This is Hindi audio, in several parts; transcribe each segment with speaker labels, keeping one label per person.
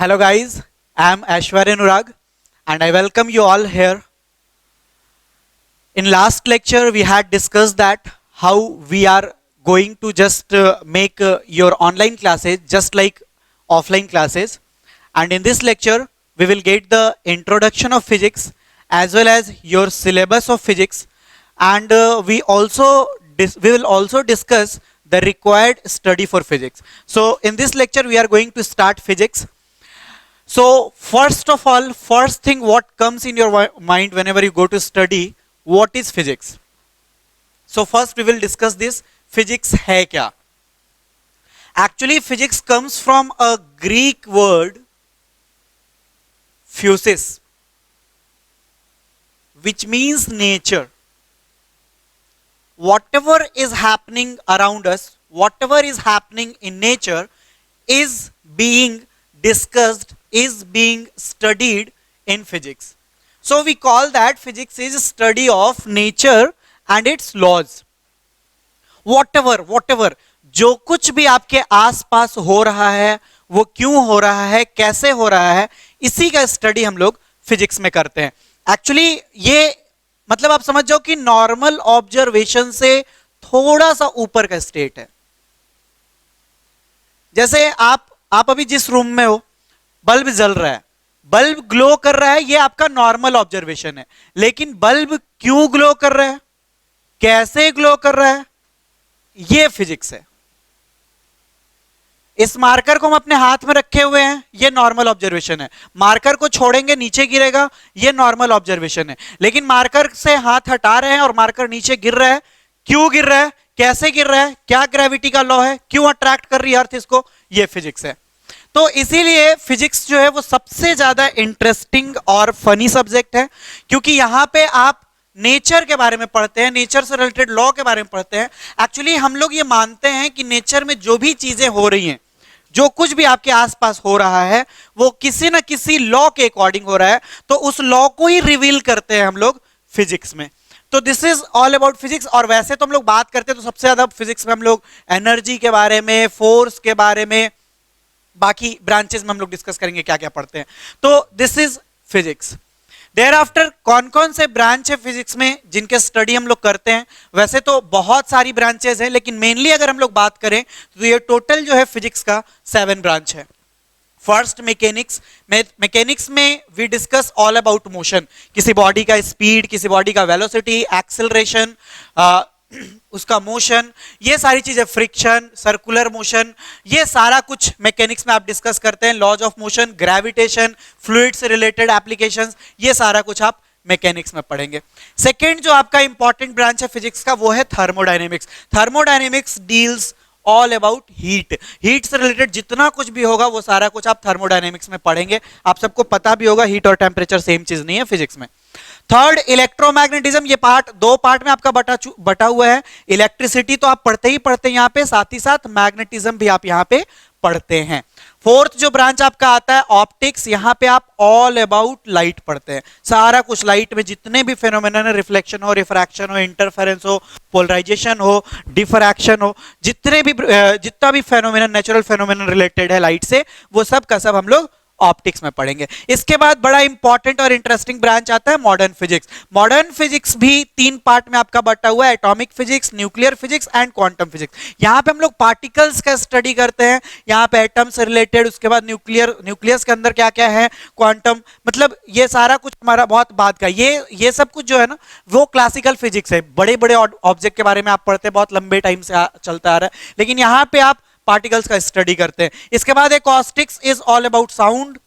Speaker 1: Hello guys, I am Aishwarya Nurag and I welcome you all here. In last lecture we had discussed that how we are going to just make your online classes just like offline classes, and in this lecture we will get the introduction of physics as well as your syllabus of physics, and we will also discuss the required study for physics. So in this lecture we are going to start physics. So first of all, first thing what comes in your mind whenever you go to study, what is physics? So first we will discuss this, physics है क्या? Actually physics comes from a Greek word physis, which means nature. Whatever is happening around us, whatever is happening in nature is being discussed, is being studied in physics. So we call that physics is study of nature and its laws. Whatever जो कुछ भी आपके आसपास हो रहा है, वो क्यों हो रहा है, कैसे हो रहा है, इसी का स्टडी हम लोग फिजिक्स में करते हैं. एक्चुअली ये मतलब आप समझ जाओ कि नॉर्मल ऑब्जर्वेशन से थोड़ा सा ऊपर का स्टेट है. जैसे आप अभी जिस रूम में हो, बल्ब जल रहा है, बल्ब ग्लो कर रहा है, ये आपका नॉर्मल ऑब्जर्वेशन है. लेकिन बल्ब क्यों ग्लो कर रहा है, कैसे ग्लो कर रहा है, ये फिजिक्स है. इस मार्कर को हम अपने हाथ में रखे हुए हैं, ये नॉर्मल ऑब्जर्वेशन है. मार्कर को छोड़ेंगे नीचे गिरेगा, ये नॉर्मल ऑब्जर्वेशन है. लेकिन मार्कर से हाथ हटा रहे हैं और मार्कर नीचे गिर रहा है, क्यों गिर रहा है, कैसे गिर रहा है, क्या ग्रेविटी का लॉ है, क्यों अट्रैक्ट कर रही है अर्थ इसको, ये फिजिक्स है. तो इसीलिए फिजिक्स जो है वो सबसे ज्यादा इंटरेस्टिंग और फनी सब्जेक्ट है, क्योंकि यहां पे आप नेचर के बारे में पढ़ते हैं, नेचर से रिलेटेड लॉ के बारे में पढ़ते हैं. एक्चुअली हम लोग ये मानते हैं कि नेचर में जो भी चीजें हो रही हैं, जो कुछ भी आपके आसपास हो रहा है, वो किसी ना किसी लॉ के अकॉर्डिंग हो रहा है. तो उस लॉ को ही रिवील करते हैं हम लोग फिजिक्स में. तो this is all about physics. और वैसे तो हम लोग बात करते हैं तो सबसे ज्यादा फिजिक्स में हम लोग एनर्जी के बारे में, फोर्स के बारे में, बाकी ब्रांचेस में हम लोग डिस्कस करेंगे क्या क्या पढ़ते हैं. तो this is physics. Thereafter कौन कौन से ब्रांच है फिजिक्स में जिनके स्टडी हम लोग करते हैं? वैसे तो बहुत सारी ब्रांचेस हैं, लेकिन मेनली अगर हम लोग बात करें तो ये टोटल जो है फिजिक्स का 7 ब्रांच है. First mechanics. मैकेनिक्स में we discuss all about motion. किसी बॉडी का स्पीड, किसी बॉडी का वेलोसिटी, एक्सेलरेशन, उसका मोशन, ये सारी चीजें, फ्रिक्शन, सर्कुलर मोशन, ये सारा कुछ मैकेनिक्स में आप डिस्कस करते हैं. Laws of motion, gravitation, fluid से रिलेटेड एप्लीकेशंस, ये सारा कुछ आप मैकेनिक्स में पढ़ेंगे. सेकेंड जो आपका इंपॉर्टेंट ब्रांच है फिजिक्स का, वो है thermodynamics. Thermodynamics deals all about heat. Heat से रिलेटेड जितना कुछ भी होगा वो सारा कुछ आप थर्मोडायनेमिक्स में पढ़ेंगे. आप सबको पता भी होगा हीट और टेम्परेचर सेम चीज नहीं है फिजिक्स में. Third electromagnetism. ये पार्ट 2 पार्ट में आपका बटा हुआ है. इलेक्ट्रिसिटी तो आप पढ़ते ही पढ़ते हैं यहाँ पे, साथ ही साथ मैग्नेटिज्म भी आप यहाँ पे पढ़ते हैं. फोर्थ जो ब्रांच आपका आता है ऑप्टिक्स. यहाँ पे आप ऑल अबाउट लाइट पढ़ते हैं. सारा कुछ लाइट में जितने भी फेनोमेना है, रिफ्लेक्शन हो, रिफ्रैक्शन हो, इंटरफेरेंस हो, पोलराइजेशन हो, डिफ्रैक्शन हो, जितना भी फेनोमेना, नेचुरल फेनोमेना रिलेटेड है लाइट से, वो सब का सब हम लोग ऑप्टिक्स में पढ़ेंगे. इसके बाद बड़ा इंपॉर्टेंट और इंटरेस्टिंग ब्रांच आता है मॉडर्न फिजिक्स. मॉडर्न फिजिक्स भी 3 पार्ट में आपका बटा हुआ है, atomic physics, nuclear physics and quantum physics. यहां पे हम लोग पार्टिकल्स का स्टडी करते हैं, यहां पे एटम से रिलेटेड, उसके बाद न्यूक्लियस के अंदर क्या क्या है, क्वांटम, मतलब ये सारा कुछ हमारा बहुत बाद का. ये सब कुछ जो है ना वो क्लासिकल फिजिक्स है. बड़े बड़े ऑब्जेक्ट के बारे में आप पढ़ते हैं, बहुत लंबे टाइम से चलता आ रहा है, लेकिन यहां पे आप पार्टिकल्स का स्टडी करते हैं. इसके बाद acoustics is all about sound.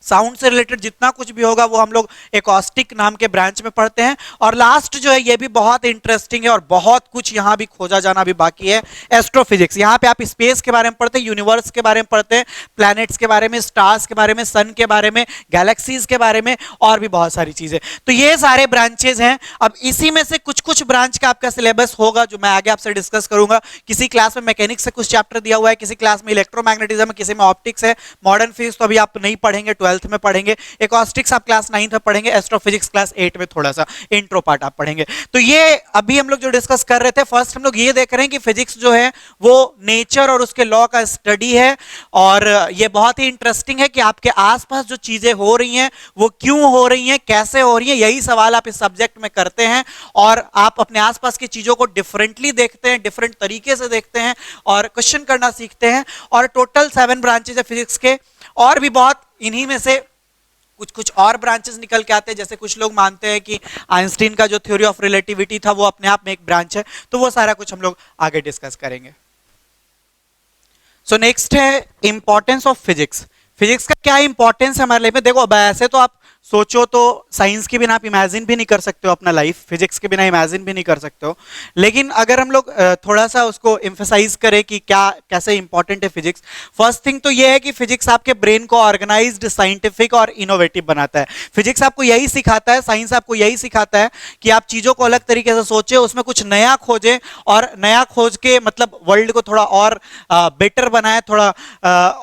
Speaker 1: Sound से रिलेटेड जितना कुछ भी होगा वो हम लोग एकॉस्टिक नाम के ब्रांच में पढ़ते हैं. और लास्ट जो है ये भी बहुत इंटरेस्टिंग है और बहुत कुछ यहाँ भी खोजा जाना भी बाकी है, एस्ट्रोफिजिक्स. यहाँ पे आप स्पेस के बारे में पढ़ते हैं, यूनिवर्स के बारे में पढ़ते हैं, प्लैनेट्स के बारे में, स्टार्स के बारे में, सन के बारे में, गैलेक्सीज के बारे में, और भी बहुत सारी चीजें. तो ये सारे ब्रांचेज हैं. अब इसी में से कुछ कुछ ब्रांच का आपका सिलेबस होगा जो मैं आगे आपसे डिस्कस करूंगा. किसी क्लास में मैकेनिक्स से कुछ चैप्टर दिया हुआ है, किसी क्लास में इलेक्ट्रोमैग्नेटिज्म है, किसी में ऑप्टिक्स है. मॉडर्न फिजिक्स तो अभी आप नहीं पढ़ेंगे, 12 12th में पढ़ेंगे, एकॉस्टिक्स आप क्लास 9th में पढ़ेंगे, एस्ट्रोफिजिक्स क्लास 8 में थोड़ा सा इंट्रो पार्ट आप पढ़ेंगे। तो ये अभी हम लोग जो डिस्कस कर रहे थे, फर्स्ट हम लोग ये देख रहे हैं कि फिजिक्स जो है वो नेचर और उसके लॉ का स्टडी है, और ये बहुत ही इंटरेस्टिंग है कि आपके आसपास जो चीजें हो रही हैं वो क्यों हो रही हैं, कैसे हो रही हैं, यही सवाल आप इस सब्जेक्ट में करते हैं, और आप अपने आसपास की चीजों को डिफरेंटली देखते हैं, डिफरेंट तरीके से देखते हैं और क्वेश्चन करना सीखते हैं। और टोटल 7 ब्रांचेज है फिजिक्स के, और भी बहुत इन्हीं में से कुछ कुछ और ब्रांचेस निकल के आते हैं। जैसे कुछ लोग मानते हैं कि आइंस्टीन का जो थ्योरी ऑफ रिलेटिविटी था वो अपने आप में एक ब्रांच है, तो वो सारा कुछ हम लोग आगे डिस्कस करेंगे। सो नेक्स्ट है इंपॉर्टेंस ऑफ फिजिक्स। फिजिक्स का क्या इंपॉर्टेंस है हमारे लाइफ में। देखो, अब ऐसे तो आप सोचो तो साइंस के बिना आप इमेजिन भी नहीं कर सकते हो अपना लाइफ, फिजिक्स के बिना इमेजिन भी नहीं कर सकते हो। लेकिन अगर हम लोग थोड़ा सा उसको एम्फसाइज करें कि क्या कैसे इंपॉर्टेंट है फिजिक्स, फर्स्ट थिंग तो ये है कि फिजिक्स आपके ब्रेन को ऑर्गेनाइज्ड, साइंटिफिक और इनोवेटिव बनाता है। फिजिक्स आपको यही सिखाता है, साइंस आपको यही सिखाता है कि आप चीजों को अलग तरीके से सोचें, उसमें कुछ नया खोजें, और नया खोज के मतलब वर्ल्ड को थोड़ा और बेटर बनाए, थोड़ा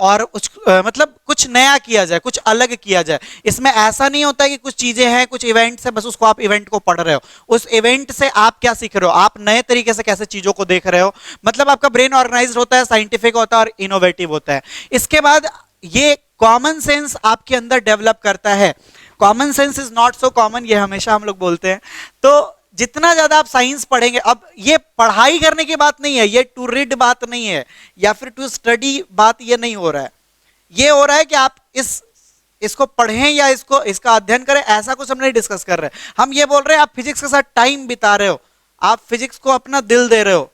Speaker 1: और मतलब कुछ नया किया जाए, कुछ अलग किया जाए। इसमें ऐसा नहीं होता कि कुछ चीजें हैं, कुछ इवेंट्स है, बस उसको आप इवेंट को पढ़ रहे हो, उस इवेंट से आप क्या सीख रहे हो, आप नए तरीके से कैसे चीजों को देख रहे हो। मतलब आपका ब्रेन ऑर्गेनाइज्ड होता है, साइंटिफिक होता है और इनोवेटिव होता है। इसके बाद ये कॉमन सेंस आपके अंदर डेवलप करता है। Common sense is not so common, ये हमेशा हम लोग बोलते हैं। तो जितना ज्यादा आप साइंस पढ़ेंगे, अब ये पढ़ाई करने की बात नहीं है, ये टू रीड बात नहीं है या फिर टू स्टडी बात, ये नहीं हो रहा है। ये हो रहा है कि आप इसको पढ़ें या इसका अध्ययन करें, ऐसा कुछ हम नहीं डिस्कस कर रहे हैं। हम ये बोल रहे हैं आप फिजिक्स के साथ टाइम बिता रहे हो, आप फिजिक्स को अपना दिल दे रहे हो,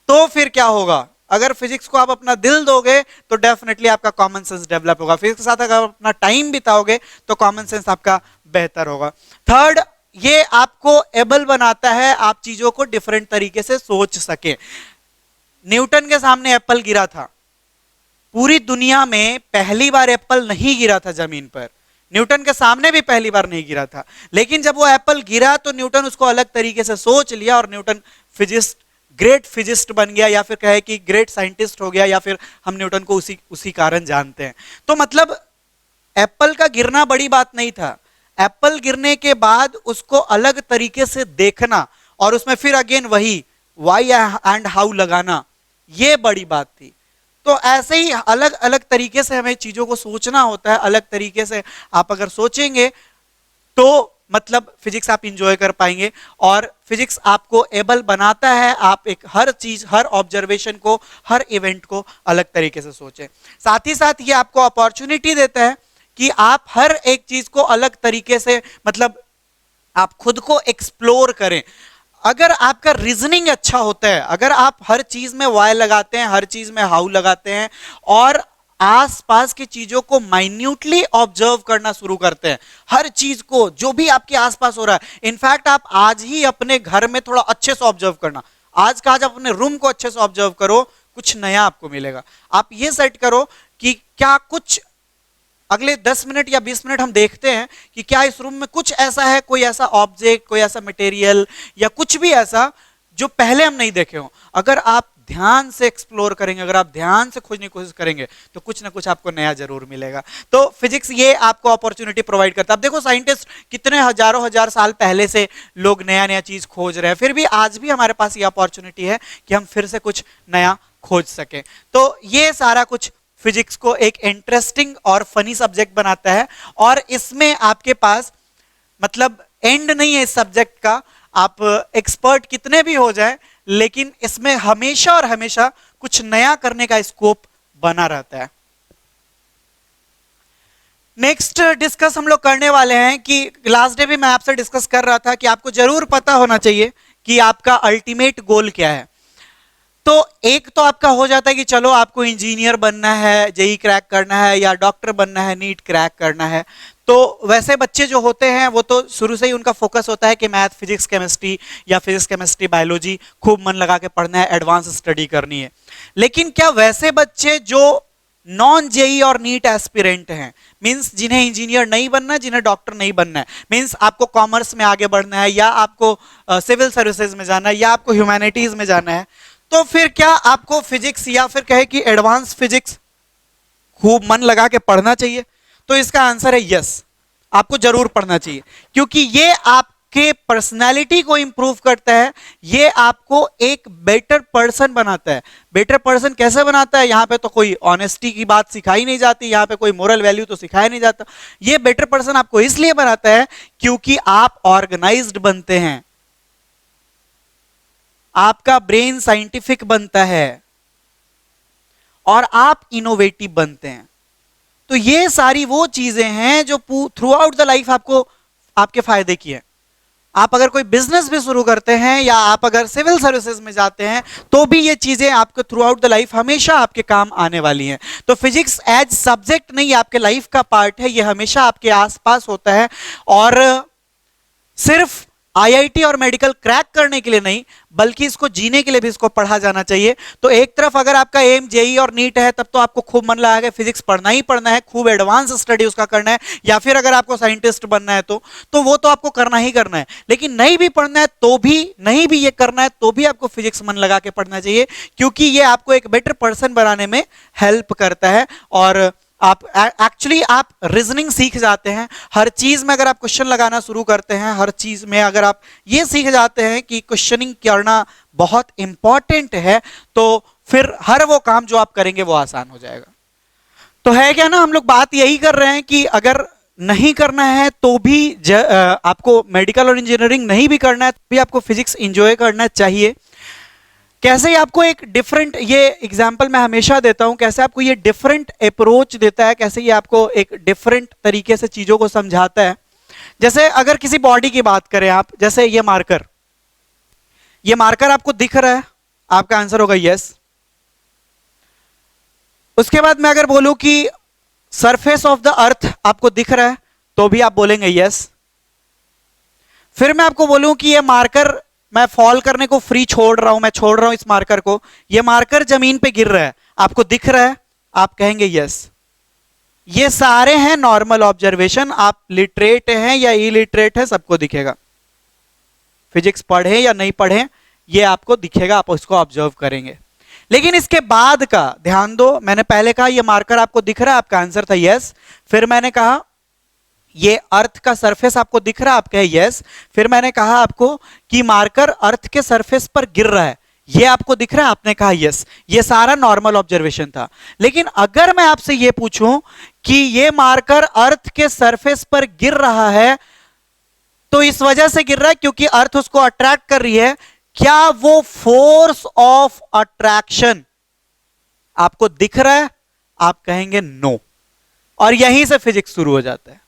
Speaker 1: तो फिर क्या होगा। अगर फिजिक्स को आप अपना दिल दोगे तो डेफिनेटली आपका कॉमन सेंस डेवलप होगा। फिजिक्स के साथ अगर आप अपना टाइम बिताओगे तो कॉमन सेंस आपका बेहतर होगा। थर्ड, ये आपको एबल बनाता है आप चीजों को डिफरेंट तरीके से सोच सके। न्यूटन के सामने एप्पल गिरा था, पूरी दुनिया में पहली बार एप्पल नहीं गिरा था जमीन पर, न्यूटन के सामने भी पहली बार नहीं गिरा था। लेकिन जब वो एप्पल गिरा तो न्यूटन उसको अलग तरीके से सोच लिया और न्यूटन फिजिस्ट, ग्रेट फिजिस्ट बन गया, या फिर कहे कि ग्रेट साइंटिस्ट हो गया, या फिर हम न्यूटन को उसी कारण जानते हैं। तो मतलब एप्पल का गिरना बड़ी बात नहीं था, एप्पल गिरने के बाद उसको अलग तरीके से देखना और उसमें फिर अगेन वही व्हाई एंड हाउ लगाना, ये बड़ी बात थी। तो ऐसे ही अलग अलग तरीके से हमें चीजों को सोचना होता है। अलग तरीके से आप अगर सोचेंगे तो मतलब फिजिक्स आप इंजॉय कर पाएंगे, और फिजिक्स आपको एबल बनाता है आप एक हर चीज, हर ऑब्जर्वेशन को, हर इवेंट को अलग तरीके से सोचें। साथ ही साथ ये आपको अपॉर्चुनिटी देता है कि आप हर एक चीज को अलग तरीके से मतलब आप खुद को एक्सप्लोर करें। अगर आपका रीजनिंग अच्छा होता है, अगर आप हर चीज में वाई लगाते हैं, हर चीज में हाउ लगाते हैं, और आसपास की चीजों को माइन्यूटली ऑब्जर्व करना शुरू करते हैं, हर चीज को जो भी आपके आसपास हो रहा है। इनफैक्ट आप आज ही अपने घर में थोड़ा अच्छे से ऑब्जर्व करना, आज का आज अपने रूम को अच्छे से ऑब्जर्व करो, कुछ नया आपको मिलेगा। आप ये सेट करो कि क्या कुछ अगले 10 मिनट या 20 मिनट हम देखते हैं कि क्या इस रूम में कुछ ऐसा है, कोई ऐसा ऑब्जेक्ट, कोई ऐसा मटेरियल या कुछ भी ऐसा जो पहले हम नहीं देखे हो। अगर आप ध्यान से एक्सप्लोर करेंगे, अगर आप ध्यान से खोजने की कोशिश करेंगे तो कुछ ना कुछ आपको नया जरूर मिलेगा। तो फिजिक्स ये आपको अपॉर्चुनिटी प्रोवाइड करता है। अब देखो साइंटिस्ट कितने हजारों हजार साल पहले से लोग नया नया चीज खोज रहे हैं, फिर भी आज भी हमारे पास ये अपॉर्चुनिटी है कि हम फिर से कुछ नया खोज सकें। तो ये सारा कुछ फिजिक्स को एक इंटरेस्टिंग और फनी सब्जेक्ट बनाता है, और इसमें आपके पास मतलब एंड नहीं है इस सब्जेक्ट का। आप एक्सपर्ट कितने भी हो जाए, लेकिन इसमें हमेशा और हमेशा कुछ नया करने का स्कोप बना रहता है। नेक्स्ट डिस्कस हम लोग करने वाले हैं कि लास्ट डे भी मैं आपसे डिस्कस कर रहा था कि आपको जरूर पता होना चाहिए कि आपका अल्टीमेट गोल क्या है। तो एक तो आपका हो जाता है कि चलो आपको इंजीनियर बनना है, जेई क्रैक करना है, या डॉक्टर बनना है, नीट क्रैक करना है। तो वैसे बच्चे जो होते हैं वो तो शुरू से ही उनका फोकस होता है कि मैथ, फिजिक्स, केमिस्ट्री या फिजिक्स, केमिस्ट्री, बायोलॉजी खूब मन लगा के पढ़ना है, एडवांस स्टडी करनी है। लेकिन क्या वैसे बच्चे जो नॉन जेई और नीट एस्पिरेंट हैं, मींस जिन्हें इंजीनियर नहीं बनना, जिन्हें डॉक्टर नहीं बनना है, मींस आपको कॉमर्स में आगे बढ़ना है, या आपको सिविल सर्विसेज में जाना है, या आपको ह्यूमैनिटीज में जाना है, तो फिर क्या आपको फिजिक्स या फिर कहे कि एडवांस फिजिक्स खूब मन लगा के पढ़ना चाहिए? तो इसका आंसर है यस, आपको जरूर पढ़ना चाहिए, क्योंकि ये आपके पर्सनालिटी को इंप्रूव करता है, ये आपको एक बेटर पर्सन बनाता है। बेटर पर्सन कैसे बनाता है? यहां पे तो कोई ऑनेस्टी की बात सिखाई नहीं जाती, यहां पे कोई मोरल वैल्यू तो सिखाया नहीं जाता। ये बेटर पर्सन आपको इसलिए बनाता है क्योंकि आप ऑर्गेनाइज्ड बनते हैं, आपका ब्रेन साइंटिफिक बनता है और आप इनोवेटिव बनते हैं। तो ये सारी वो चीजें हैं जो थ्रू आउट द लाइफ आपको आपके फायदे की है। आप अगर कोई बिजनेस भी शुरू करते हैं या आप अगर सिविल सर्विसेज में जाते हैं तो भी ये चीजें आपको थ्रू आउट द लाइफ हमेशा आपके काम आने वाली हैं। तो फिजिक्स एज सब्जेक्ट नहीं, आपके लाइफ का पार्ट है, ये हमेशा आपके आसपास होता है। और सिर्फ आईआईटी और मेडिकल क्रैक करने के लिए नहीं, बल्कि इसको जीने के लिए भी इसको पढ़ा जाना चाहिए। तो एक तरफ अगर आपका एम जेई और नीट है, तब तो आपको खूब मन लगा के फिजिक्स पढ़ना ही पढ़ना है, खूब एडवांस स्टडी उसका करना है, या फिर अगर आपको साइंटिस्ट बनना है तो वो तो आपको करना ही करना है। लेकिन नहीं भी पढ़ना है तो भी, नहीं भी ये करना है तो भी आपको फिजिक्स मन लगा के पढ़ना चाहिए, क्योंकि ये आपको एक बेटर पर्सन बनाने में हेल्प करता है। और आप एक्चुअली आप रीजनिंग सीख जाते हैं। हर चीज में अगर आप क्वेश्चन लगाना शुरू करते हैं, हर चीज में अगर आप ये सीख जाते हैं कि क्वेश्चनिंग करना बहुत इंपॉर्टेंट है, तो फिर हर वो काम जो आप करेंगे वो आसान हो जाएगा। तो है क्या ना, हम लोग बात यही कर रहे हैं कि अगर नहीं करना है तो भी आपको मेडिकल और इंजीनियरिंग नहीं भी करना है तो भी आपको फिजिक्स एंजॉय करना चाहिए। कैसे आपको एक डिफरेंट, ये एग्जाम्पल मैं हमेशा देता हूं, कैसे आपको ये डिफरेंट अप्रोच देता है, कैसे ये आपको एक डिफरेंट तरीके से चीजों को समझाता है। जैसे अगर किसी बॉडी की बात करें आप, जैसे ये मार्कर आपको दिख रहा है, आपका आंसर होगा यस। उसके बाद मैं अगर बोलूं कि सरफेस ऑफ द अर्थ आपको दिख रहा है तो भी आप बोलेंगे यस। फिर मैं आपको बोलूं कि ये मार्कर मैं फॉल करने को फ्री छोड़ रहा हूं, मैं छोड़ रहा हूं इस मार्कर को, ये मार्कर जमीन पे गिर रहा है, आपको दिख रहा है, आप कहेंगे यस। ये सारे हैं नॉर्मल ऑब्जर्वेशन, आप लिटरेट हैं या इलिटरेट है सबको दिखेगा। फिजिक्स पढ़े या नहीं पढ़े ये आपको दिखेगा, आप उसको ऑब्जर्व करेंगे। लेकिन इसके बाद का ध्यान दो, मैंने पहले कहा ये मार्कर आपको दिख रहा है, आपका आंसर था यस। फिर मैंने कहा ये अर्थ का सरफेस आपको दिख रहा है, आप कहे यस। फिर मैंने कहा आपको कि मार्कर अर्थ के सरफेस पर गिर रहा है, ये आपको दिख रहा है, आपने कहा यस। ये सारा नॉर्मल ऑब्जर्वेशन था। लेकिन अगर मैं आपसे ये पूछूं कि ये मार्कर अर्थ के सरफेस पर गिर रहा है तो इस वजह से गिर रहा है क्योंकि अर्थ उसको अट्रैक्ट कर रही है, क्या वो फोर्स ऑफ अट्रैक्शन आपको दिख रहा है? आप कहेंगे नो, और यहीं से फिजिक्स शुरू हो जाता है।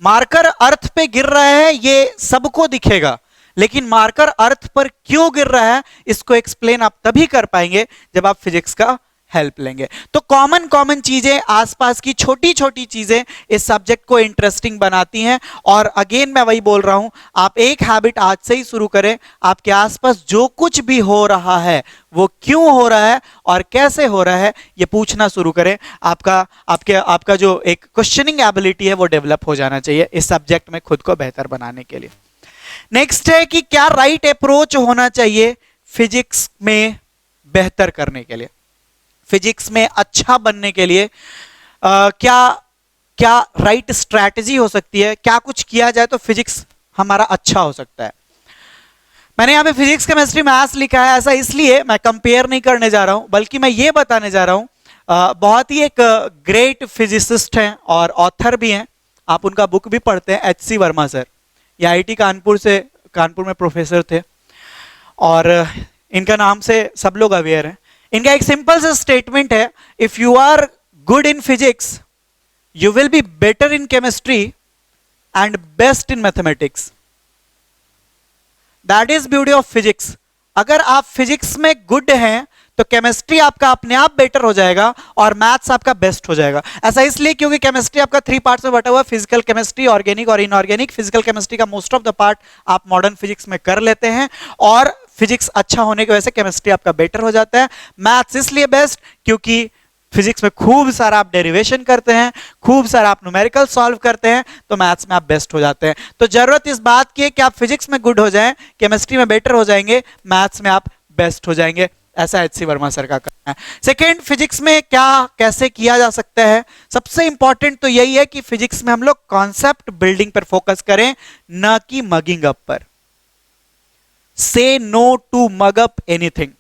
Speaker 1: मार्कर अर्थ पे गिर रहा है ये सबको दिखेगा, लेकिन मार्कर अर्थ पर क्यों गिर रहा है इसको एक्सप्लेन आप तभी कर पाएंगे जब आप फिजिक्स का हेल्प लेंगे। तो कॉमन चीजें, आसपास की छोटी छोटी चीजें इस सब्जेक्ट को इंटरेस्टिंग बनाती हैं। और अगेन मैं वही बोल रहा हूं, आप एक हैबिट आज से ही शुरू करें, आपके आसपास जो कुछ भी हो रहा है वो क्यों हो रहा है और कैसे हो रहा है ये पूछना शुरू करें। आपका जो एक क्वेश्चनिंग एबिलिटी है वो डेवलप हो जाना चाहिए इस सब्जेक्ट में खुद को बेहतर बनाने के लिए। नेक्स्ट है कि क्या राइट अप्रोच होना चाहिए फिजिक्स में बेहतर करने के लिए, फिजिक्स में अच्छा बनने के लिए क्या राइट स्ट्रैटेजी हो सकती है, क्या कुछ किया जाए तो फिजिक्स हमारा अच्छा हो सकता है। मैंने यहां पे फिजिक्स केमिस्ट्री मैथ्स लिखा है, ऐसा इसलिए मैं कंपेयर नहीं करने जा रहा हूं, बल्कि मैं ये बताने जा रहा हूं, बहुत ही एक ग्रेट फिजिसिस्ट हैं और ऑथर भी हैं, आप उनका बुक भी पढ़ते हैं, एच सी वर्मा सर। ये आईआईटी कानपुर में प्रोफेसर थे और इनका नाम से सब लोग अवेयर हैं। इनका एक सिंपल सा स्टेटमेंट है, if you are good in physics you will be better in chemistry and best in mathematics. That is beauty of physics. अगर आप फिजिक्स में गुड हैं तो केमिस्ट्री आपका अपने आप बेटर हो जाएगा और मैथ्स आपका बेस्ट हो जाएगा। ऐसा इसलिए क्योंकि केमिस्ट्री आपका 3 पार्ट्स में बटा हुआ है, फिजिकल केमिस्ट्री, ऑर्गेनिक और इनऑर्गेनिक। फिजिकल केमिस्ट्री का मोस्ट ऑफ द पार्ट आप मॉडर्न फिजिक्स में कर लेते हैं और फिजिक्स अच्छा होने की वजह से केमिस्ट्री आपका बेटर हो जाता है। मैथ्स इसलिए बेस्ट क्योंकि फिजिक्स में खूब सारा आप डेरिवेशन करते हैं, खूब सारा आप न्यूमेरिकल सॉल्व करते हैं, तो मैथ्स में आप बेस्ट हो जाते हैं। तो जरूरत इस बात की है कि आप फिजिक्स में गुड हो जाएं, केमिस्ट्री में बेटर हो जाएंगे, मैथ्स में आप बेस्ट हो जाएंगे। ऐसा HC वर्मा सर का कहना है। सेकेंड, फिजिक्स में क्या कैसे किया जा सकता है, सबसे इंपॉर्टेंट तो यही है कि फिजिक्स में हम लोग कॉन्सेप्ट बिल्डिंग पर फोकस करें, ना कि मगिंग अप पर। Say no to mug up anything.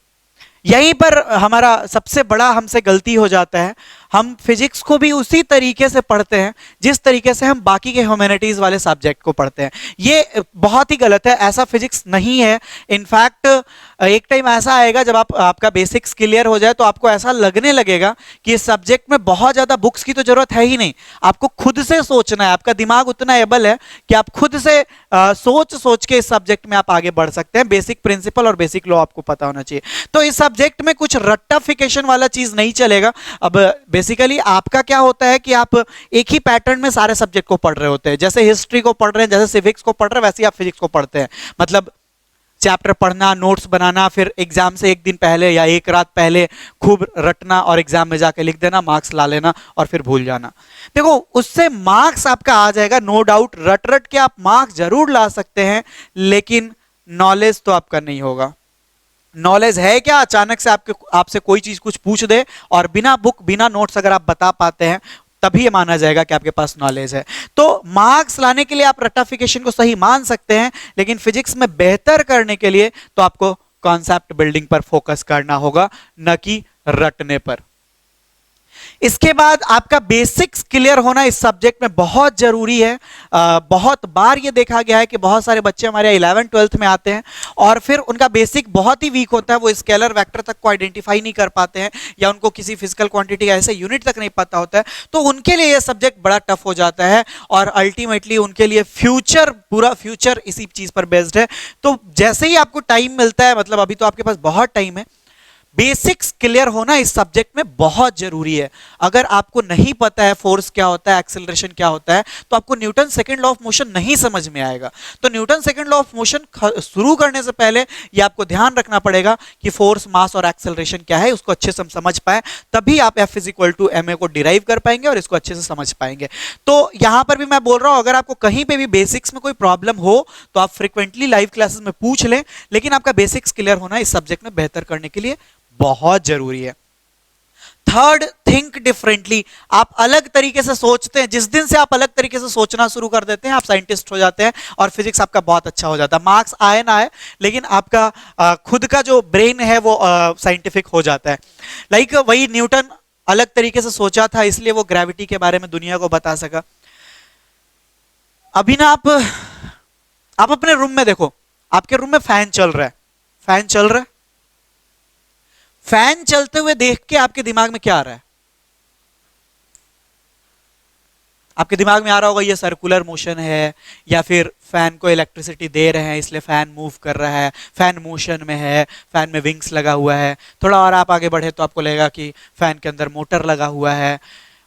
Speaker 1: यहीं पर हमारा सबसे बड़ा हमसे गलती हो जाता है। हम फिजिक्स को भी उसी तरीके से पढ़ते हैं जिस तरीके से हम बाकी के ह्यूमैनिटीज वाले सब्जेक्ट को पढ़ते हैं। ये बहुत ही गलत है, ऐसा फिजिक्स नहीं है। इनफैक्ट एक टाइम ऐसा आएगा जब आपका बेसिक्स क्लियर हो जाए तो आपको ऐसा लगने लगेगा कि इस सब्जेक्ट में बहुत ज्यादा बुक्स की तो जरूरत है ही नहीं, आपको खुद से सोचना है। आपका दिमाग उतना एबल है कि आप खुद से सोच सोच के इस सब्जेक्ट में आप आगे बढ़ सकते हैं। बेसिक प्रिंसिपल और बेसिक लॉ आपको पता होना चाहिए। तो इस सब्जेक्ट में कुछ रट्टाफिकेशन वाला चीज नहीं चलेगा। अब बेसिकली आपका क्या होता है कि आप एक ही पैटर्न में सारे सब्जेक्ट को पढ़ रहे होते हैं। जैसे हिस्ट्री को पढ़ रहे हैं, जैसे सिविक्स को पढ़ रहे हैं, वैसे ही आप फिजिक्स को पढ़ते हैं। मतलब चैप्टर पढ़ना, नोट्स बनाना, फिर एग्जाम से एक दिन पहले या एक रात पहले खूब रटना और एग्जाम में जाके लिख देना, मार्क्स ला लेना और फिर भूल जाना। देखो उससे मार्क्स आपका आ जाएगा, नो डाउट। रट रट के आप मार्क्स जरूर ला सकते हैं, लेकिन नॉलेज तो आपका नहीं होगा। नॉलेज है क्या, अचानक से आपसे कोई चीज कुछ पूछ दे और बिना बुक बिना नोट्स अगर आप बता पाते हैं तभी ये माना जाएगा कि आपके पास नॉलेज है। तो मार्क्स लाने के लिए आप रट्टाफिकेशन को सही मान सकते हैं, लेकिन फिजिक्स में बेहतर करने के लिए तो आपको कॉन्सेप्ट बिल्डिंग पर फोकस करना होगा, न कि रटने पर। इसके बाद आपका बेसिक्स क्लियर होना इस सब्जेक्ट में बहुत जरूरी है। बहुत बार ये देखा गया है कि बहुत सारे बच्चे हमारे 11th 12th में आते हैं और फिर उनका बेसिक बहुत ही वीक होता है, वो स्केलर वेक्टर तक को आइडेंटिफाई नहीं कर पाते हैं या उनको किसी फिजिकल क्वांटिटी का ऐसे यूनिट तक नहीं पता होता है। तो उनके लिए ये सब्जेक्ट बड़ा टफ हो जाता है और अल्टीमेटली उनके लिए फ्यूचर, पूरा फ्यूचर इसी चीज पर बेस्ड है। तो जैसे ही आपको टाइम मिलता है, मतलब अभी तो आपके पास बहुत टाइम है, बेसिक्स क्लियर होना इस सब्जेक्ट में बहुत जरूरी है। अगर आपको नहीं पता है फोर्स क्या होता है, एक्सेलरेशन क्या होता है, तो आपको Newton second law of motion नहीं समझ में आएगा। तो Newton second law of motion शुरू करने से पहले ये आपको ध्यान रखना पड़ेगा कि फोर्स, मास और एक्सेलरेशन क्या है, उसको अच्छे से समझ पाए, तभी आप F = ma को डिराइव कर पाएंगे और इसको अच्छे से समझ पाएंगे। तो यहां पर भी मैं बोल रहा हूं, अगर आपको कहीं पे भी बेसिक्स में कोई प्रॉब्लम हो तो आप फ्रिक्वेंटली लाइव क्लासेस में पूछ लें, लेकिन आपका बेसिक्स क्लियर होना इस सब्जेक्ट में बेहतर करने के लिए बहुत जरूरी है। Third, think differently. आप अलग तरीके से सोचते हैं। जिस दिन से आप अलग तरीके से सोचना शुरू कर देते हैं, आप साइंटिस्ट हो जाते हैं और फिजिक्स आपका बहुत अच्छा हो जाता है। मार्क्स आए ना आए, लेकिन आपका खुद का जो ब्रेन है वो साइंटिफिक हो जाता है। लाइक वही न्यूटन अलग तरीके से सोचा था, इसलिए वो ग्रेविटी के बारे में दुनिया को बता सका। अभी ना आप अपने रूम में देखो, आपके रूम में फैन चल रहा है, फैन चल रहा है। फैन चलते हुए देख के आपके दिमाग में क्या आ रहा है? आपके दिमाग में आ रहा होगा ये सर्कुलर मोशन है, या फिर फैन को इलेक्ट्रिसिटी दे रहे हैं इसलिए फैन मूव कर रहा है, फैन मोशन में है, फैन में विंग्स लगा हुआ है। थोड़ा और आप आगे बढ़े तो आपको लगेगा कि फैन के अंदर मोटर लगा हुआ है,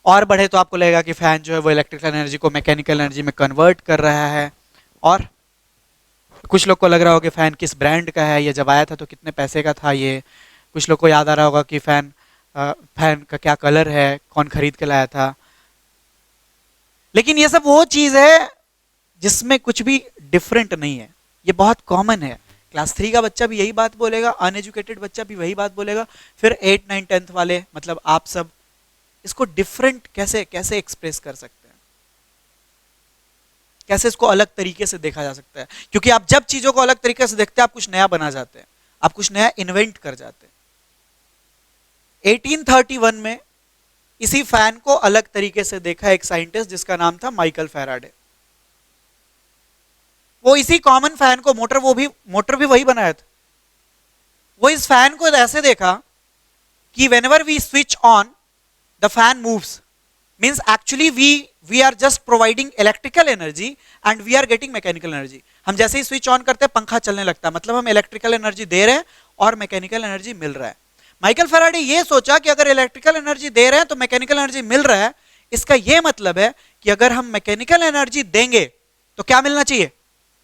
Speaker 1: और बढ़े तो आपको लगेगा कि फैन जो है वो इलेक्ट्रिकल एनर्जी को मैकेनिकल एनर्जी में कन्वर्ट कर रहा है। और कुछ लोग को लग रहा होगा कि फैन किस ब्रांड का है, ये जब आया था तो कितने पैसे का था ये। कुछ लोग को याद आ रहा होगा कि फैन का क्या कलर है, कौन खरीद के लाया था। लेकिन ये सब वो चीज है जिसमें कुछ भी डिफरेंट नहीं है, ये बहुत कॉमन है। क्लास 3 का बच्चा भी यही बात बोलेगा, अनएजुकेटेड बच्चा भी वही बात बोलेगा, फिर 8, 9, 10th वाले, मतलब आप सब इसको डिफरेंट कैसे कैसे एक्सप्रेस कर सकते हैं, कैसे इसको अलग तरीके से देखा जा सकता है। क्योंकि आप जब चीजों को अलग तरीके से देखते हैं, आप कुछ नया बना जाते हैं, आप कुछ नया इन्वेंट कर जाते हैं। 1831 में इसी फैन को अलग तरीके से देखा एक साइंटिस्ट जिसका नाम था माइकल फैराडे। वो इसी कॉमन फैन को, मोटर भी वही बनाया था, वो इस फैन को ऐसे देखा कि whenever we switch on the fan moves, means actually we are just providing electrical energy and we are getting mechanical energy। हम जैसे ही स्विच ऑन करते हैं पंखा चलने लगता है, मतलब हम इलेक्ट्रिकल एनर्जी दे रहे हैं और मैकेनिकल एनर्जी मिल रहा है। माइकल फैराडे ये सोचा कि अगर इलेक्ट्रिकल एनर्जी दे रहे हैं तो मैकेनिकल एनर्जी मिल रहा है, इसका ये मतलब है कि अगर हम मैकेनिकल एनर्जी देंगे तो क्या मिलना चाहिए?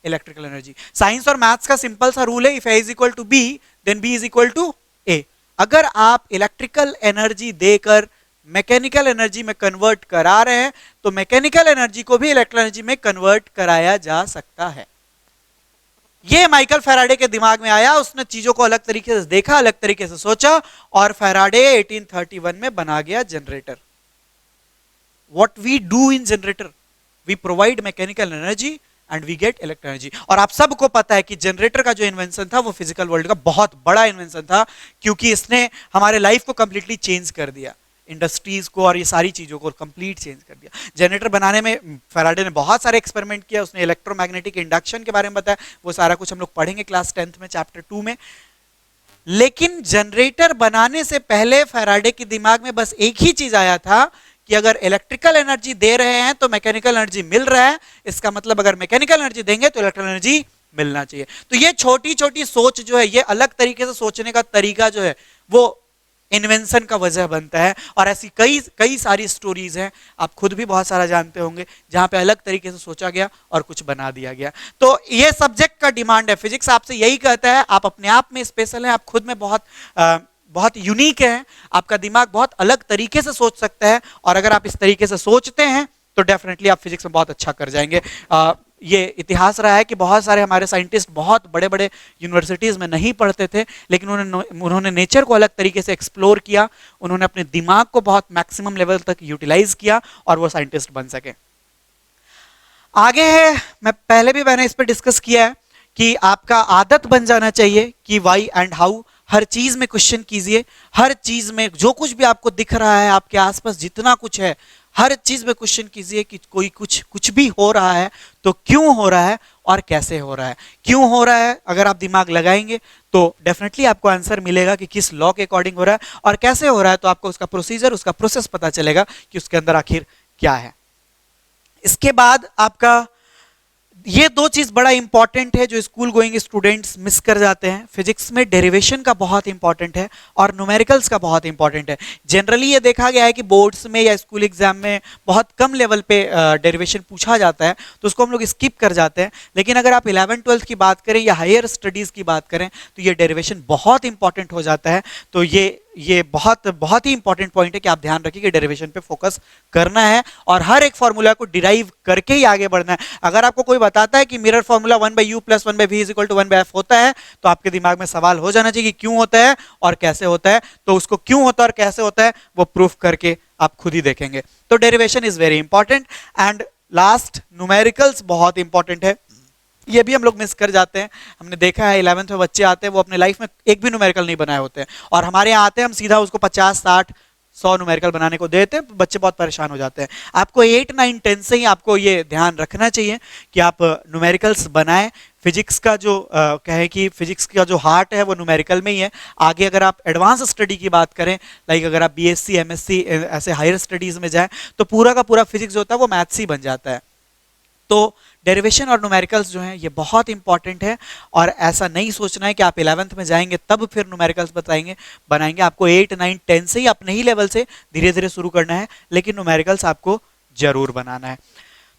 Speaker 1: Electrical energy. साइंस और मैथ्स का सिंपल सा रूल है, if A = B then B = A। अगर आप इलेक्ट्रिकल एनर्जी देकर मैकेनिकल एनर्जी में कन्वर्ट करा रहे हैं तो मैकेनिकल एनर्जी को भी इलेक्ट्रिकल एनर्जी में कन्वर्ट कराया जा सकता है। ये माइकल फैराडे के दिमाग में आया, उसने चीजों को अलग तरीके से देखा, अलग तरीके से सोचा, और फैराडे 1831 में बना गया generator. What we do in generator, we provide mechanical energy and we get electric energy. और आप सबको पता है कि जनरेटर का जो इन्वेंशन था वो फिजिकल वर्ल्ड का बहुत बड़ा इन्वेंशन था, क्योंकि इसने हमारे लाइफ को कंप्लीटली चेंज कर दिया, इंडस्ट्रीज को और ये सारी चीजों को कंप्लीट चेंज कर दिया। जनरेटर बनाने में फैराडे ने बहुत सारे एक्सपेरिमेंट किया, उसने इलेक्ट्रोमैग्नेटिक इंडक्शन के बारे में बताया, वो सारा कुछ हम लोग पढ़ेंगे क्लास 10th में चैप्टर 2 में। लेकिन जनरेटर बनाने से पहले फैराडे के दिमाग में बस एक ही चीज आया था कि अगर इलेक्ट्रिकल एनर्जी दे रहे हैं तो मैकेनिकल एनर्जी मिल रहा है, इसका मतलब अगर मैकेनिकल एनर्जी देंगे तो इलेक्ट्रिकल एनर्जी मिलना चाहिए। तो ये छोटी छोटी सोच जो है, ये अलग तरीके से सोचने का तरीका जो है, वो इन्वेंशन का वजह बनता है। और ऐसी कई कई सारी स्टोरीज हैं, आप खुद भी बहुत सारा जानते होंगे, जहां पे अलग तरीके से सोचा गया और कुछ बना दिया गया। तो ये सब्जेक्ट का डिमांड है, फिजिक्स आपसे यही कहता है आप अपने आप में स्पेशल हैं, आप खुद में बहुत यूनिक है, आपका दिमाग बहुत अलग तरीके से सोच सकता है, और अगर आप इस तरीके से सोचते हैं तो डेफिनेटली आप फिजिक्स में बहुत अच्छा कर जाएंगे। ये इतिहास रहा है कि बहुत सारे हमारे साइंटिस्ट बहुत बड़े बड़े यूनिवर्सिटीज में नहीं पढ़ते थे, लेकिन उन्होंने नेचर को अलग तरीके से एक्सप्लोर किया, उन्होंने अपने दिमाग को बहुत मैक्सिमम लेवल तक यूटिलाइज किया और वो साइंटिस्ट बन सके। आगे है, मैंने इस पर डिस्कस किया है कि आपका आदत बन जाना चाहिए कि वाई एंड हाउ, हर चीज में क्वेश्चन कीजिए, हर चीज में जो कुछ भी आपको दिख रहा है, आपके आसपास जितना कुछ है, हर चीज में क्वेश्चन कीजिए कि कोई कुछ भी हो रहा है तो क्यों हो रहा है और कैसे हो रहा है। क्यों हो रहा है, अगर आप दिमाग लगाएंगे तो डेफिनेटली आपको आंसर मिलेगा कि किस लॉ के अकॉर्डिंग हो रहा है, और कैसे हो रहा है तो आपको उसका प्रोसीजर, उसका प्रोसेस पता चलेगा कि उसके अंदर आखिर क्या है। इसके बाद आपका ये दो चीज बड़ा इंपॉर्टेंट है जो स्कूल गोइंग स्टूडेंट्स मिस कर जाते हैं। फिजिक्स में डेरिवेशन का बहुत इंपॉर्टेंट है और न्यूमेरिकल्स का बहुत इंपॉर्टेंट है। जनरली ये देखा गया है कि बोर्ड्स में या स्कूल एग्जाम में बहुत कम लेवल पे डेरिवेशन पूछा जाता है, तो उसको हम लोग स्किप कर जाते हैं। लेकिन अगर आप 11th-12th की बात करें या हायर स्टडीज की बात करें तो ये डेरिवेशन बहुत इंपॉर्टेंट हो जाता है। तो ये बहुत ही इंपॉर्टेंट पॉइंट है कि आप ध्यान रखिए कि डेरिवेशन पे फोकस करना है और हर एक फॉर्मूला को डिराइव करके ही आगे बढ़ना है। अगर आपको कोई बताता है कि mirror formula 1/u + 1/v = 1/f होता है, तो आपके दिमाग में सवाल हो जाना चाहिए कि क्यों होता है और कैसे होता है। तो उसको क्यों होता है और कैसे होता है वो प्रूफ करके आप खुद ही देखेंगे। तो derivation is very important. And last, numericals बहुत इंपॉर्टेंट है, ये भी हम लोग मिस कर जाते हैं। हमने देखा है 11th में बच्चे आते हैं, वो अपने लाइफ में एक भी न्यूमेरिकल नहीं बनाए होते हैं, और हमारे यहाँ आते हैं, हम सीधा उसको 50, 60, 100 न्यूमेरिकल बनाने को देते हैं, बच्चे बहुत परेशान हो जाते हैं। आपको 8, 9, 10 से ही आपको ये ध्यान रखना चाहिए कि आप न्यूमेरिकल्स बनाएं। फिजिक्स का जो कहे कि फिजिक्स का जो हार्ट है वो न्यूमेरिकल में ही है। आगे अगर आप एडवांस स्टडी की बात करें, लाइक अगर आप BSc, MSc ऐसे हायर स्टडीज में जाएं, तो पूरा का पूरा फिजिक्स जो होता है वो मैथ्स ही बन जाता है। तो डेरिवेशन और न्यूमेरिकल्स जो हैं ये बहुत इंपॉर्टेंट है, और ऐसा नहीं सोचना है कि आप 11th में जाएंगे तब फिर न्यूमेरिकल्स बनाएंगे। आपको 8, 9, 10 से ही अपने ही लेवल से धीरे धीरे शुरू करना है, लेकिन न्यूमेरिकल्स आपको जरूर बनाना है।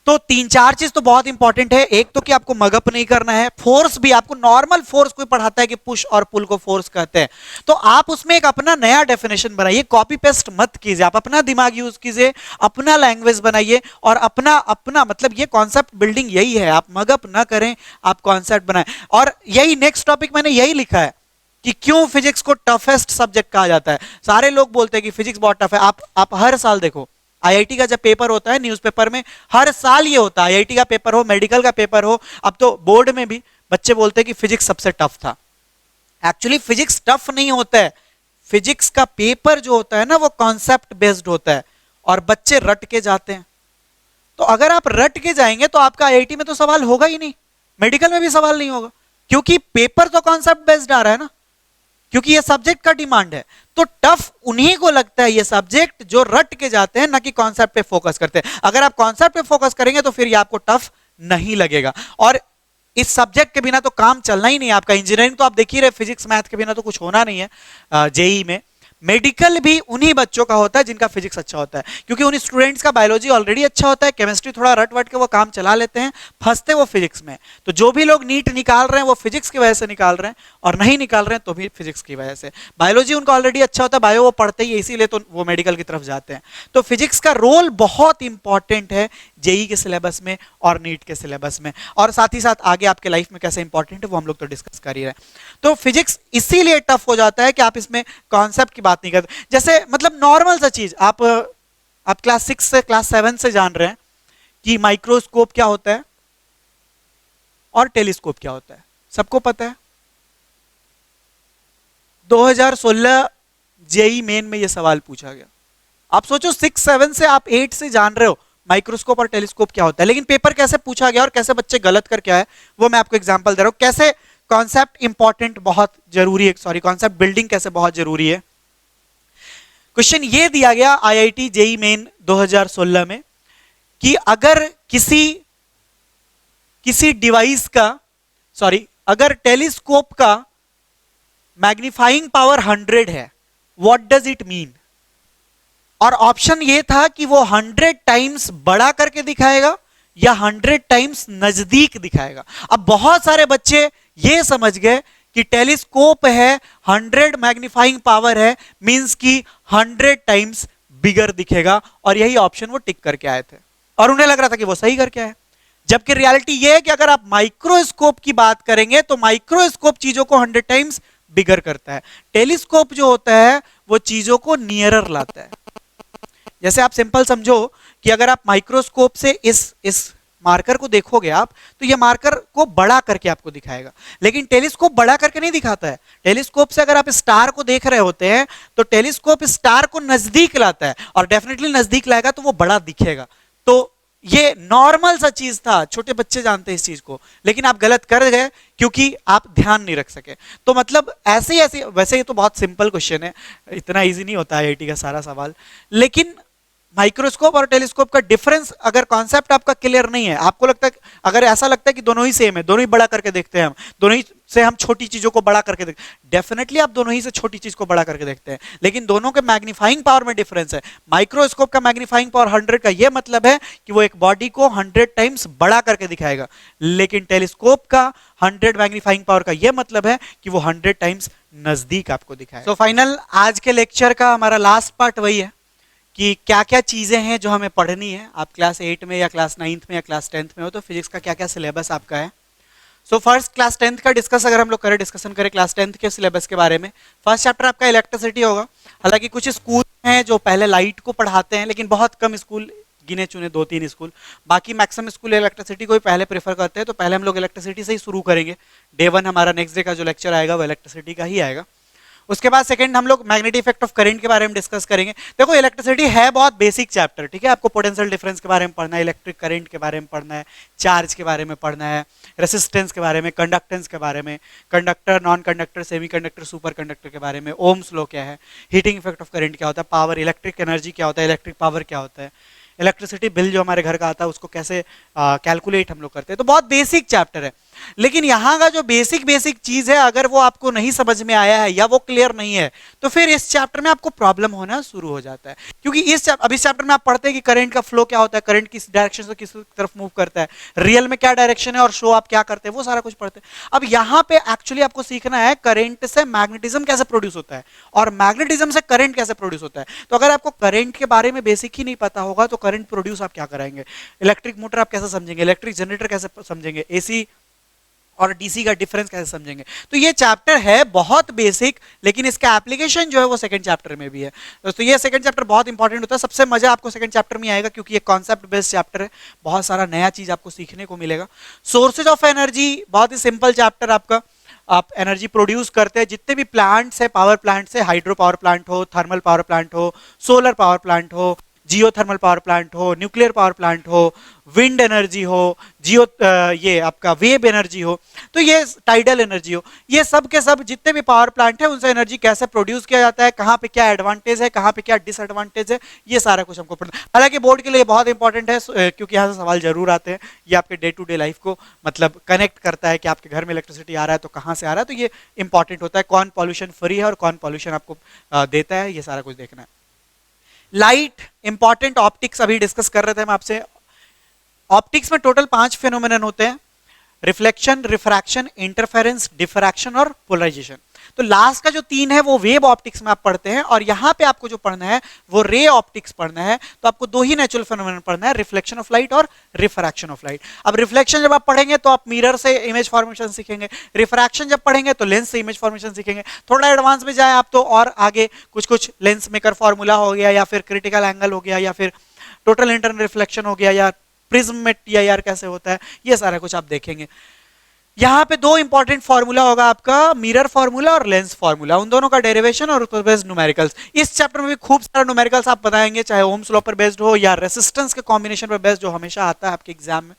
Speaker 1: तो 3-4 चीज तो बहुत इंपॉर्टेंट है। एक तो कि आपको मगअप नहीं करना है, फोर्स भी आपको नॉर्मल फोर्स कोई पढ़ाता है कि पुश और पुल को फोर्स कहते हैं, तो आप उसमें एक अपना नया डेफिनेशन बनाइए, कॉपी पेस्ट मत कीजिए, आप अपना दिमाग यूज कीजिए, अपना लैंग्वेज बनाइए और अपना मतलब ये कॉन्सेप्ट बिल्डिंग यही है, आप मगअप ना करें, आप कॉन्सेप्ट बनाएं। और यही नेक्स्ट टॉपिक मैंने यही लिखा है कि क्यों फिजिक्स को टफेस्ट सब्जेक्ट कहा जाता है। सारे लोग बोलते हैं कि फिजिक्स बहुत टफ है। आप हर साल देखो, IIT का जब पेपर होता है न्यूज़पेपर में, हर साल ये होता है, IIT का पेपर हो, मेडिकल का पेपर हो, अब तो बोर्ड में भी बच्चे बोलते हैं कि फिजिक्स सबसे टफ था। एक्चुअली फिजिक्स टफ नहीं होता है, फिजिक्स का पेपर जो होता है ना वो कॉन्सेप्ट बेस्ड होता है और बच्चे रट के जाते हैं। तो अगर आप रट के जाएंगे तो आपका IIT में तो सवाल होगा ही नहीं, मेडिकल में भी सवाल नहीं होगा, क्योंकि पेपर तो कॉन्सेप्ट बेस्ड आ रहा है ना, क्योंकि ये सब्जेक्ट का डिमांड है। तो टफ उन्हीं को लगता है ये सब्जेक्ट जो रट के जाते हैं, ना कि कॉन्सेप्ट पे फोकस करते हैं। अगर आप कॉन्सेप्ट पे फोकस करेंगे तो फिर ये आपको टफ नहीं लगेगा, और इस सब्जेक्ट के बिना तो काम चलना ही नहीं है आपका। इंजीनियरिंग तो आप देख ही रहे, फिजिक्स मैथ के बिना तो कुछ होना नहीं है जेईई में। मेडिकल भी उन्हीं बच्चों का होता है जिनका फिजिक्स अच्छा होता है, क्योंकि उन स्टूडेंट्स का बायोलॉजी ऑलरेडी अच्छा होता है, केमिस्ट्री थोड़ा रट वट के वो काम चला लेते हैं, फंसते वो फिजिक्स में। तो जो भी लोग नीट निकाल रहे हैं वो फिजिक्स की वजह से निकाल रहे हैं, और नहीं निकाल रहे हैं तो भी फिजिक्स की वजह से। बायोलॉजी उनका ऑलरेडी अच्छा होता है, बायो वो पढ़ते ही, इसीलिए तो वो मेडिकल की तरफ जाते हैं। तो फिजिक्स का रोल बहुत इंपॉर्टेंट है जेई के सिलेबस में और नीट के सिलेबस में, और साथ ही साथ आगे आपके लाइफ में कैसे इंपॉर्टेंट है वो हम लोग तो डिस्कस कर ही रहे हैं। तो फिजिक्स इसीलिए टफ हो जाता है कि आप इसमें कॉन्सेप्ट की बात नहीं करते। जैसे मतलब नॉर्मल सा चीज, आप क्लास 6 से क्लास 7 से जान रहे हैं कि माइक्रोस्कोप क्या होता है और टेलीस्कोप क्या होता है, सबको पता है। 2016 जेई मेन में यह सवाल पूछा गया। आप सोचो 6 7 से आप 8 से जान रहे हो माइक्रोस्कोप और टेलीस्कोप क्या होता है, लेकिन पेपर कैसे पूछा गया और कैसे बच्चे गलत करके आए वो मैं आपको एग्जांपल दे रहा हूं। कैसे कॉन्सेप्ट इंपॉर्टेंट बहुत जरूरी है, सॉरी कॉन्सेप्ट बिल्डिंग कैसे बहुत जरूरी है। क्वेश्चन ये दिया गया आईआईटी जेई मेन 2016 में कि अगर किसी डिवाइस का, सॉरी अगर टेलीस्कोप का मैग्नीफाइंग पावर 100 है, व्हाट डज इट मीन। और ऑप्शन ये था कि वो 100 टाइम्स बड़ा करके दिखाएगा या 100 टाइम्स नजदीक दिखाएगा। अब बहुत सारे बच्चे ये समझ गए कि टेलीस्कोप है, 100 मैग्नीफाइंग पावर है, मींस कि 100 टाइम्स बिगर दिखेगा, और यही ऑप्शन वो टिक करके आए थे और उन्हें लग रहा था कि वो सही करके आए। जबकि रियलिटी ये है कि अगर आप माइक्रोस्कोप की बात करेंगे तो माइक्रोस्कोप चीजों को 100 टाइम्स बिगर करता है, टेलीस्कोप जो होता है वो चीजों को नियरर लाता है। जैसे आप सिंपल समझो कि अगर आप माइक्रोस्कोप से इस मार्कर को देखोगे आप, तो ये मार्कर को बड़ा करके आपको दिखाएगा, लेकिन टेलीस्कोप बड़ा करके नहीं दिखाता है। टेलीस्कोप से अगर आप स्टार को देख रहे होते हैं तो टेलीस्कोप स्टार को नजदीक लाता है, और डेफिनेटली नजदीक लाएगा तो वो बड़ा दिखेगा। तो ये नॉर्मल सा चीज था, छोटे बच्चे जानते हैं इस चीज को, लेकिन आप गलत कर गए क्योंकि आप ध्यान नहीं रख सके। तो मतलब ऐसे वैसे ये तो बहुत सिंपल क्वेश्चन है, इतना इजी नहीं होता आईआईटी का सारा सवाल, लेकिन माइक्रोस्कोप और टेलीस्कोप का डिफरेंस अगर कॉन्सेप्ट आपका क्लियर नहीं है, आपको लगता है, अगर ऐसा लगता है कि दोनों ही सेम है, दोनों ही बड़ा करके देखते हैं, हम दोनों ही से हम छोटी चीजों को बड़ा करके देखते हैं, डेफिनेटली आप दोनों ही से छोटी चीज को बड़ा करके देखते हैं, लेकिन दोनों के मैग्नीफाइंग पावर में डिफरेंस है। माइक्रोस्कोप का मैग्नीफाइंग पावर 100 का यह मतलब है कि वो एक बॉडी को 100 टाइम्स बड़ा करके दिखाएगा, लेकिन टेलीस्कोप का 100 मैग्नीफाइंग पावर का यह मतलब है कि वो 100 टाइम्स नजदीक आपको दिखाएगा। तो फाइनल आज के लेक्चर का हमारा लास्ट पार्ट वही है कि क्या क्या चीजें हैं जो हमें पढ़नी है। आप क्लास 8 में या क्लास 9th में या क्लास 10th में हो तो फिजिक्स का क्या क्या सिलेबस आपका है। सो फर्स्ट क्लास 10th का डिस्कस अगर हम लोग करें, डिस्कशन करें क्लास 10th के सिलेबस के बारे में, फर्स्ट चैप्टर आपका इलेक्ट्रिसिटी होगा। हालांकि कुछ स्कूल हैं जो पहले लाइट को पढ़ाते हैं, लेकिन बहुत कम स्कूल, गिने चुने 2-3 स्कूल, बाकी मैक्सिमम स्कूल इलेक्ट्रिसिटी को ही पहले प्रेफर करते हैं। तो पहले हम लोग इलेक्ट्रिसिटी से ही शुरू करेंगे। डे 1 हमारा नेक्स्ट डे का जो लेक्चर आएगा वो इलेक्ट्रिसिटी का ही आएगा। उसके बाद सेकंड हम लोग मैग्नेटिक इफेक्ट ऑफ करंट के बारे में डिस्कस करेंगे। देखो इलेक्ट्रिसिटी है बहुत बेसिक चैप्टर, ठीक है, आपको पोटेंशियल डिफरेंस के बारे में पढ़ना है, इलेक्ट्रिक करंट के बारे में पढ़ना है, चार्ज के बारे में पढ़ना है, रेसिस्टेंस के बारे में, कंडक्टेंस के बारे में, conductor, non conductor, semiconductor, super conductor के बारे में, ओम्स लॉ क्या है, हीटिंग इफेक्ट ऑफ करंट क्या होता है, पावर, इलेक्ट्रिक एनर्जी क्या होता है, इलेक्ट्रिक पावर क्या होता है, इलेक्ट्रिसिटी बिल जो हमारे घर का आता है उसको कैसे कैलकुलेट हम लोग करते हैं। तो बहुत बेसिक चैप्टर है, लेकिन यहाँ का जो बेसिक चीज है अगर वो आपको नहीं समझ में आया है या वो क्लियर नहीं है तो फिर इस चैप्टर में आपको प्रॉब्लम होना शुरू हो जाता है। क्योंकि इस चैप्टर में आप पढ़ते हैं कि करंट का फ्लो क्या होता है, करंट किस डायरेक्शन से किस तरफ मूव करता है, रियल में क्या डायरेक्शन है और शो आप क्या करते हैं, वो सारा कुछ पढ़ते हैं। अब यहाँ पे एक्चुअली आपको सीखना है करंट से मैग्नेटिज्म कैसे प्रोड्यूस होता है और मैग्नेटिज्म से करंट कैसे प्रोड्यूस होता है। तो अगर आपको करंट के बारे में बेसिक ही नहीं पता होगा तो करंट प्रोड्यूस आप क्या कराएंगे, इलेक्ट्रिक मोटर आप कैसे समझेंगे, इलेक्ट्रिक जनरेटर कैसे समझेंगे, एसी और डीसी का डिफरेंस कैसे समझेंगे। तो ये चैप्टर है बहुत बेसिक, लेकिन इसका एप्लीकेशन जो है वो सेकंड चैप्टर में भी है। दोस्तों ये सेकंड चैप्टर बहुत इंपॉर्टेंट होता है, सबसे मजा आपको सेकंड चैप्टर में आएगा क्योंकि ये कॉन्सेप्ट बेस्ड चैप्टर है, बहुत सारा नया चीज आपको सीखने को मिलेगा। सोर्सेज ऑफ एनर्जी बहुत ही सिंपल चैप्टर आपका, आप एनर्जी प्रोड्यूस करते हैं जितने भी प्लांट्स है, पावर प्लांट से, हाइड्रो पावर प्लांट हो, थर्मल पावर प्लांट हो, सोलर पावर प्लांट हो, जियोथर्मल पावर प्लांट हो, न्यूक्लियर पावर प्लांट हो, विंड एनर्जी हो, ये आपका वेब एनर्जी हो, तो ये टाइडल एनर्जी हो, ये सब के सब जितने भी पावर प्लांट है उनसे एनर्जी कैसे प्रोड्यूस किया जाता है, कहाँ पे क्या एडवांटेज है, कहाँ पे क्या डिसएडवांटेज है, ये सारा कुछ हमको पढ़ना। हालांकि बोर्ड के लिए बहुत इंपॉर्टेंट है, क्योंकि यहाँ से सवाल जरूर आते हैं, ये आपके डे टू डे लाइफ को मतलब कनेक्ट करता है कि आपके घर में इलेक्ट्रिसिटी आ रहा है तो कहाँ से आ रहा है, तो ये इंपॉर्टेंट होता है, कौन पॉल्यूशन फ्री है और कौन पॉल्यूशन आपको देता है, ये सारा कुछ देखना है। लाइट इंपॉर्टेंट, ऑप्टिक्स अभी डिस्कस कर रहे थे हम आपसे। ऑप्टिक्स में टोटल 5 फेनोमेनन होते हैं, रिफ्लेक्शन, रिफ्रैक्शन, इंटरफेरेंस, डिफ्रैक्शन और पोलराइजेशन। तो लास्ट का जो 3 है वो वेव ऑप्टिक्स में आप पढ़ते हैं, और यहां पे आपको जो पढ़ना है वो रे ऑप्टिक्स पढ़ना है। तो आपको 2 ही नेचुरल फेनोमेनन पढ़ना है, रिफ्लेक्शन ऑफ लाइट और रिफ्रैक्शन ऑफ लाइट। अब रिफ्लेक्शन जब आप पढ़ेंगे तो आप मिरर से इमेज फॉर्मेशन सीखेंगे, रिफ्रैक्शन जब पढ़ेंगे तो लेंस से इमेज फॉर्मेशन सीखेंगे। थोड़ा एडवांस में जाए आप तो और आगे कुछ कुछ लेंस मेकर फॉर्मूला हो गया, या फिर क्रिटिकल एंगल हो गया, या फिर टोटल इंटरनल रिफ्लेक्शन हो गया, या प्रिज्म में टीआईआर कैसे होता है, ये सारा कुछ आप देखेंगे। यहां पे 2 इंपॉर्टेंट फार्मूला होगा आपका, मिरर फार्मूला और लेंस फार्मूला, उन दोनों का डेरिवेशन और उसपर बेस्ड न्यूमेरिकल्स। इस चैप्टर में भी खूब सारा न्यूमेरिकल्स आप बताएंगे, चाहे ओम्स लॉ पर बेस्ड हो या रेसिस्टेंस के कॉम्बिनेशन पर बेस्ड, जो हमेशा आता है आपके एग्जाम में।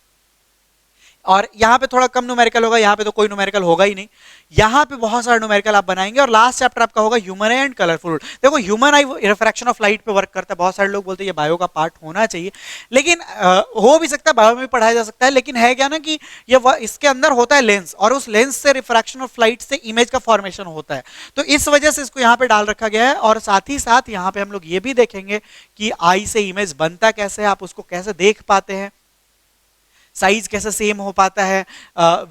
Speaker 1: और यहाँ पे थोड़ा कम न्यूमेरिकल होगा, यहाँ पे तो कोई न्यूमेरिकल होगा ही नहीं, यहाँ पे बहुत सारा न्यूमेरिकल आप बनाएंगे। और लास्ट चैप्टर आपका होगा ह्यूमन आई एंड कलरफुल। देखो human I refraction of light पे वर्क करता है, बहुत सारे लोग बोलते हैं ये बायो का पार्ट होना चाहिए, लेकिन हो भी सकता है, बायो में भी पढ़ाया जा सकता है, लेकिन है क्या ना कि ये इसके अंदर होता है लेंस, और उस लेंस से रिफ्रैक्शन ऑफ लाइट से इमेज का फॉर्मेशन होता है, तो इस वजह से इसको यहाँ पे डाल रखा गया है। और साथ ही साथ यहाँ पे हम लोग ये भी देखेंगे कि आई से इमेज बनता कैसे है, आप उसको कैसे देख पाते हैं, साइज कैसे सेम हो पाता है,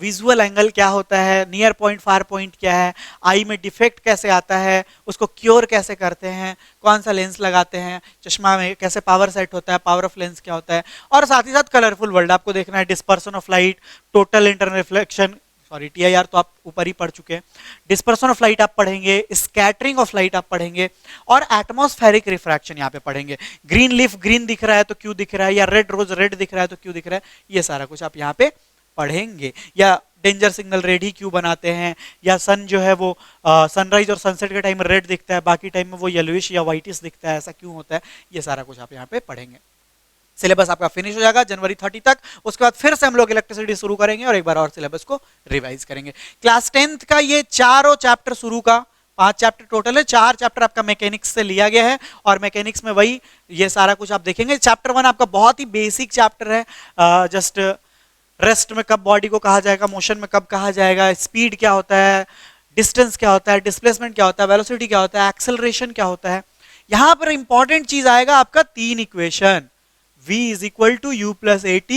Speaker 1: विजुअल एंगल क्या होता है, नियर पॉइंट फार पॉइंट क्या है, आई में डिफेक्ट कैसे आता है, उसको क्योर कैसे करते हैं, कौन सा लेंस लगाते हैं, चश्मा में कैसे पावर सेट होता है, पावर ऑफ लेंस क्या होता है, और साथ ही साथ कलरफुल वर्ल्ड आपको देखना है, dispersion of light, total internal reflection, sorry TIR तो आप ऊपर ही पढ़ चुके हैं, डिस्पर्सन ऑफ लाइट आप पढ़ेंगे, स्कैटरिंग ऑफ लाइट आप पढ़ेंगे, और एटमॉस्फेरिक रिफ्रैक्शन यहाँ पे पढ़ेंगे। ग्रीन लीफ ग्रीन दिख रहा है तो क्यों दिख रहा है, या रेड रोज रेड दिख रहा है तो क्यों दिख रहा है, ये सारा कुछ आप यहाँ पे पढ़ेंगे। या डेंजर सिग्नल रेड ही क्यों बनाते हैं, या सन जो है वो सनराइज और सनसेट के टाइम में रेड दिखता है, बाकी टाइम में वो येलोइश या व्हाइटिश दिखता है, ऐसा क्यों होता है, ये सारा कुछ आप यहाँ पे पढ़ेंगे। सिलेबस आपका फिनिश हो जाएगा जनवरी 30 तक, उसके बाद फिर से हम लोग इलेक्ट्रिसिटी शुरू करेंगे और एक बार और सिलेबस को रिवाइज करेंगे। क्लास 10th का ये चारों चैप्टर शुरू का 5 चैप्टर टोटल है, 4 चैप्टर आपका मैकेनिक्स से लिया गया है, और मैकेनिक्स में वही ये सारा कुछ आप देखेंगे। चैप्टर 1 आपका बहुत ही बेसिक चैप्टर है, जस्ट रेस्ट में कब बॉडी को कहा जाएगा, मोशन में कब कहा जाएगा, स्पीड क्या होता है, डिस्टेंस क्या होता है, डिस्प्लेसमेंट क्या होता है, वेलोसिटी क्या होता है, एक्सेलरेशन क्या होता है। यहां पर इंपॉर्टेंट चीज आएगा आपका 3 equation, v is equal to u plus at,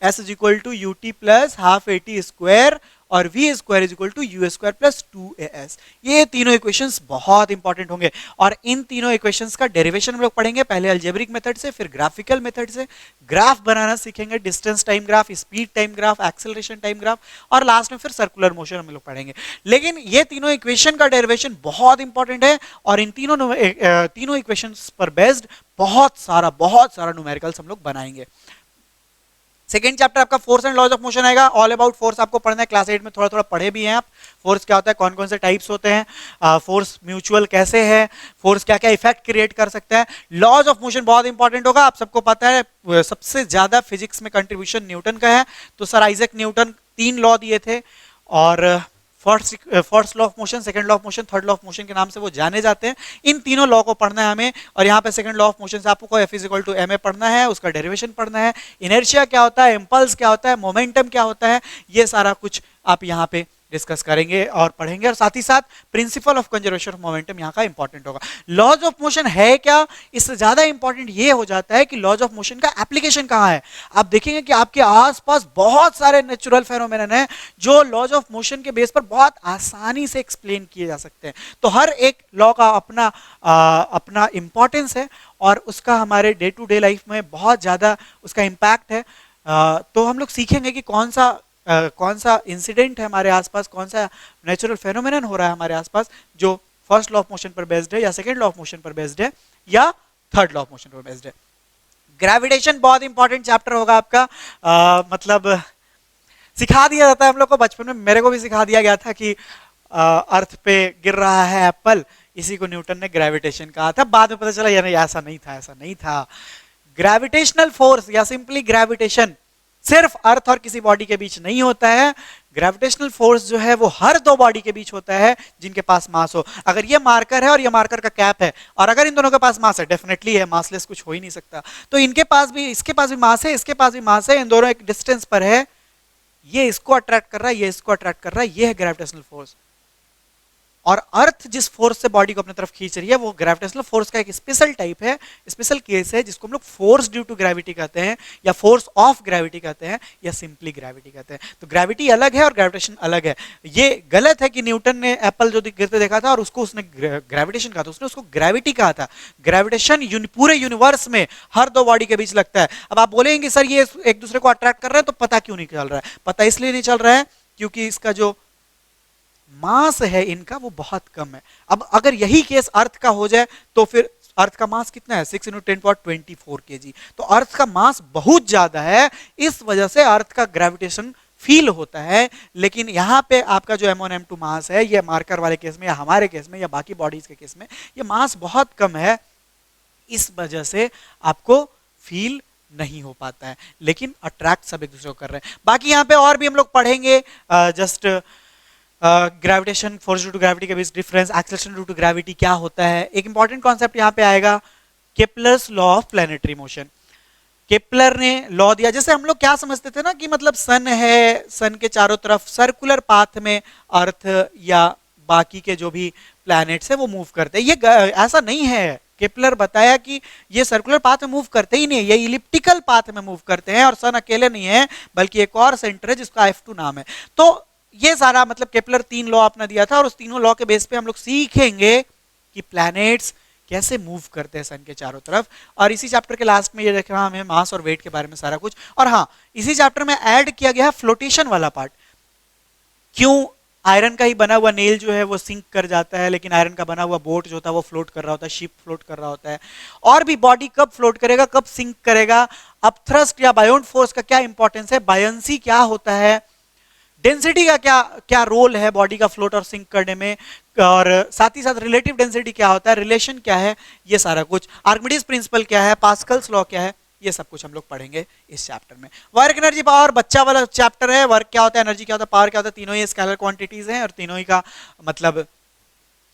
Speaker 1: s is equal to ut plus half at square, और v square is equal to u square plus 2as। ये तीनों इक्वेशंस बहुत इंपॉर्टेंट होंगे, और इन तीनों इक्वेशंस का डेरिवेशन हम लोग पढ़ेंगे, पहले अलजेब्रिक मेथड से, फिर ग्राफिकल मेथड से, ग्राफ बनाना सीखेंगे, distance time graph, speed time graph, acceleration time graph, और लास्ट में फिर सर्कुलर मोशन हम लोग पढ़ेंगे। लेकिन ये तीनों इक्वेशन का डेरिवेशन बहुत इंपॉर्टेंट है, और इन तीनों इक्वेशंस पर बेस्ड बहुत सारा न्यूमेरिकल्स हम लोग बनाएंगे। सेकेंड चैप्टर आपका force and laws of motion आएगा, ऑल अबाउट फोर्स आपको पढ़ना है, क्लास 8 में थोड़ा थोड़ा पढ़े भी हैं आप, फोर्स क्या होता है, कौन कौन से टाइप्स होते हैं, फोर्स म्यूचुअल कैसे है, फोर्स क्या क्या इफेक्ट क्रिएट कर सकता है। लॉज ऑफ मोशन बहुत इंपॉर्टेंट होगा, आप सबको पता है सबसे ज्यादा फिजिक्स में कंट्रीब्यूशन न्यूटन का है, तो सर आइजैक न्यूटन 3 लॉ दिए थे, और first law of motion, second law of motion, third law of motion के नाम से वो जाने जाते हैं। इन तीनों लॉ को पढ़ना है हमें, और यहाँ पे सेकंड लॉ ऑफ मोशन से आपको F is equal to ma पढ़ना है, उसका डेरिवेशन पढ़ना है, इनर्शिया क्या होता है, इंपल्स क्या होता है, मोमेंटम क्या होता है, ये सारा कुछ आप यहाँ पे डिस्कस करेंगे और पढ़ेंगे, और साथ ही साथ principle of conservation of momentum यहाँ का इंपॉर्टेंट होगा। लॉज ऑफ मोशन है क्या, इससे ज्यादा इंपॉर्टेंट ये हो जाता है कि लॉज ऑफ मोशन का एप्लीकेशन कहाँ है। आप देखेंगे कि आपके आसपास बहुत सारे नेचुरल फेनोमेनन हैं जो लॉज ऑफ मोशन के बेस पर बहुत आसानी से एक्सप्लेन किए जा सकते हैं। तो हर एक लॉ का अपना इंपॉर्टेंस है, और उसका हमारे डे टू डे लाइफ में बहुत ज्यादा उसका इम्पैक्ट है। तो हम लोग सीखेंगे कि कौन सा इंसिडेंट है हमारे आसपास, कौन सा नेचुरल फेनोमेनन हो रहा है हमारे आसपास जो फर्स्ट लॉ ऑफ मोशन पर बेस्ड है, या सेकंड लॉ ऑफ मोशन पर बेस्ड है, या थर्ड लॉ ऑफ मोशन पर बेस्ड है। ग्रेविटेशन बहुत इंपॉर्टेंट चैप्टर होगा आपका, मतलब सिखा दिया जाता है हम लोग को, बचपन में मेरे को भी सिखा दिया गया था कि अर्थ पे गिर रहा है एप्पल, इसी को न्यूटन ने ग्रेविटेशन कहा था। बाद में पता चला यार ऐसा नहीं था, ऐसा नहीं था। ग्रेविटेशनल फोर्स या सिंपली ग्रेविटेशन सिर्फ अर्थ और किसी बॉडी के बीच नहीं होता है। ग्रेविटेशनल फोर्स जो है वो हर दो बॉडी के बीच होता है जिनके पास मास हो। अगर ये मार्कर है और ये मार्कर का कैप है, और अगर इन दोनों के पास मास है, डेफिनेटली है, मासलेस कुछ हो ही नहीं सकता, तो इनके पास भी, इसके पास भी मास है, इसके पास भी मास है, इन दोनों एक डिस्टेंस पर है, ये इसको अट्रैक्ट कर रहा है, ये इसको अट्रैक्ट कर रहा है, ये है ग्रेविटेशनल फोर्स। और अर्थ जिस फोर्स से बॉडी को अपनी तरफ खींच रही है वो ग्रेविटेशनल फोर्स का एक स्पेशल टाइप है, स्पेशल केस है, जिसको हम लोग फोर्स ड्यू टू ग्रेविटी कहते हैं, या फोर्स ऑफ ग्रेविटी कहते हैं, या सिंपली ग्रेविटी कहते हैं। तो ग्रेविटी अलग है और ग्रेविटेशन अलग है। ये गलत है कि न्यूटन ने एप्पल जो गिरते देखा था और उसको उसने ग्रेविटेशन कहा था, उसने उसको ग्रेविटी कहा था। ग्रेविटेशन पूरे यूनिवर्स में हर दो बॉडी के बीच लगता है। अब आप बोलेंगे सर ये एक दूसरे को अट्रैक्ट कर रहे हैं, तो पता क्यों नहीं चल रहा है? पता इसलिए नहीं चल रहा है क्योंकि इसका जो मास है इनका वो बहुत कम है। अब अगर यही केस अर्थ का हो जाए तो फिर अर्थ का मास कितना है? 6 × 10⁻24 kg। तो अर्थ का मास बहुत ज्यादा है, इस वजह से अर्थ का ग्रेविटेशन फील होता है। लेकिन यहां पे आपका जो m1 m2 मास है, ये मार्कर वाले केस में या हमारे केस में या बाकी बॉडीज के केस में ये मास बहुत कम है, इस वजह से आपको फील नहीं हो पाता है। लेकिन अट्रैक्ट सब एक दूसरे को कर रहे हैं। बाकी यहाँ पे और भी हम लोग पढ़ेंगे, just gravitation, force due to gravity के बीच difference, acceleration due to gravity क्या होता है। एक इंपॉर्टेंट कॉन्सेप्ट यहाँ पे आएगा, Kepler's law of planetary motion. Kepler ने लॉ दिया, जैसे हम लोग क्या समझते थे ना कि मतलब सन है, सन के चारों तरफ सर्कुलर पाथ में अर्थ या बाकी के जो भी प्लैनेट्स है वो मूव करते हैं। ये ऐसा नहीं है। केप्लर बताया कि ये सर्कुलर पाथ में मूव करते ही नहीं है, ये इलिप्टिकल पाथ में मूव करते हैं, और सन अकेले नहीं है बल्कि एक और सेंटर है जिसका F2 नाम है। तो ये सारा मतलब केप्लर 3 लॉ अपना दिया था, और उस तीनों लॉ के बेस पे हम लोग सीखेंगे कि प्लैनेट्स कैसे मूव करते हैं सन के चारों तरफ। और इसी चैप्टर के लास्ट में ये देख रहा हमें मास और वेट के बारे में सारा कुछ। और हाँ, इसी चैप्टर में ऐड किया गया है फ्लोटेशन वाला पार्ट। क्यों आयरन का ही बना हुआ नेल जो है वो सिंक कर जाता है, लेकिन आयरन का बना हुआ बोट जो होता है वो फ्लोट कर रहा होता है, शिप फ्लोट कर रहा होता है। और भी बॉडी कब फ्लोट करेगा, कब सिंक करेगा, अपथ्रस्ट या बायोंट फोर्स का क्या इंपॉर्टेंस है, बायंसी क्या होता है, डेंसिटी का क्या क्या रोल है बॉडी का फ्लोट और सिंक करने में, और साथ ही साथ रिलेटिव डेंसिटी क्या होता है, रिलेशन क्या है, ये सारा कुछ, आर्किमिडीज प्रिंसिपल क्या है, पास्कल्स लॉ क्या है, ये सब कुछ हम लोग पढ़ेंगे इस चैप्टर में। वर्क, एनर्जी, पावर बच्चा वाला चैप्टर है। वर्क क्या होता है, एनर्जी क्या होता है, पावर क्या होता है, तीनों ही स्केलर क्वांटिटीज हैं और तीनों ही का मतलब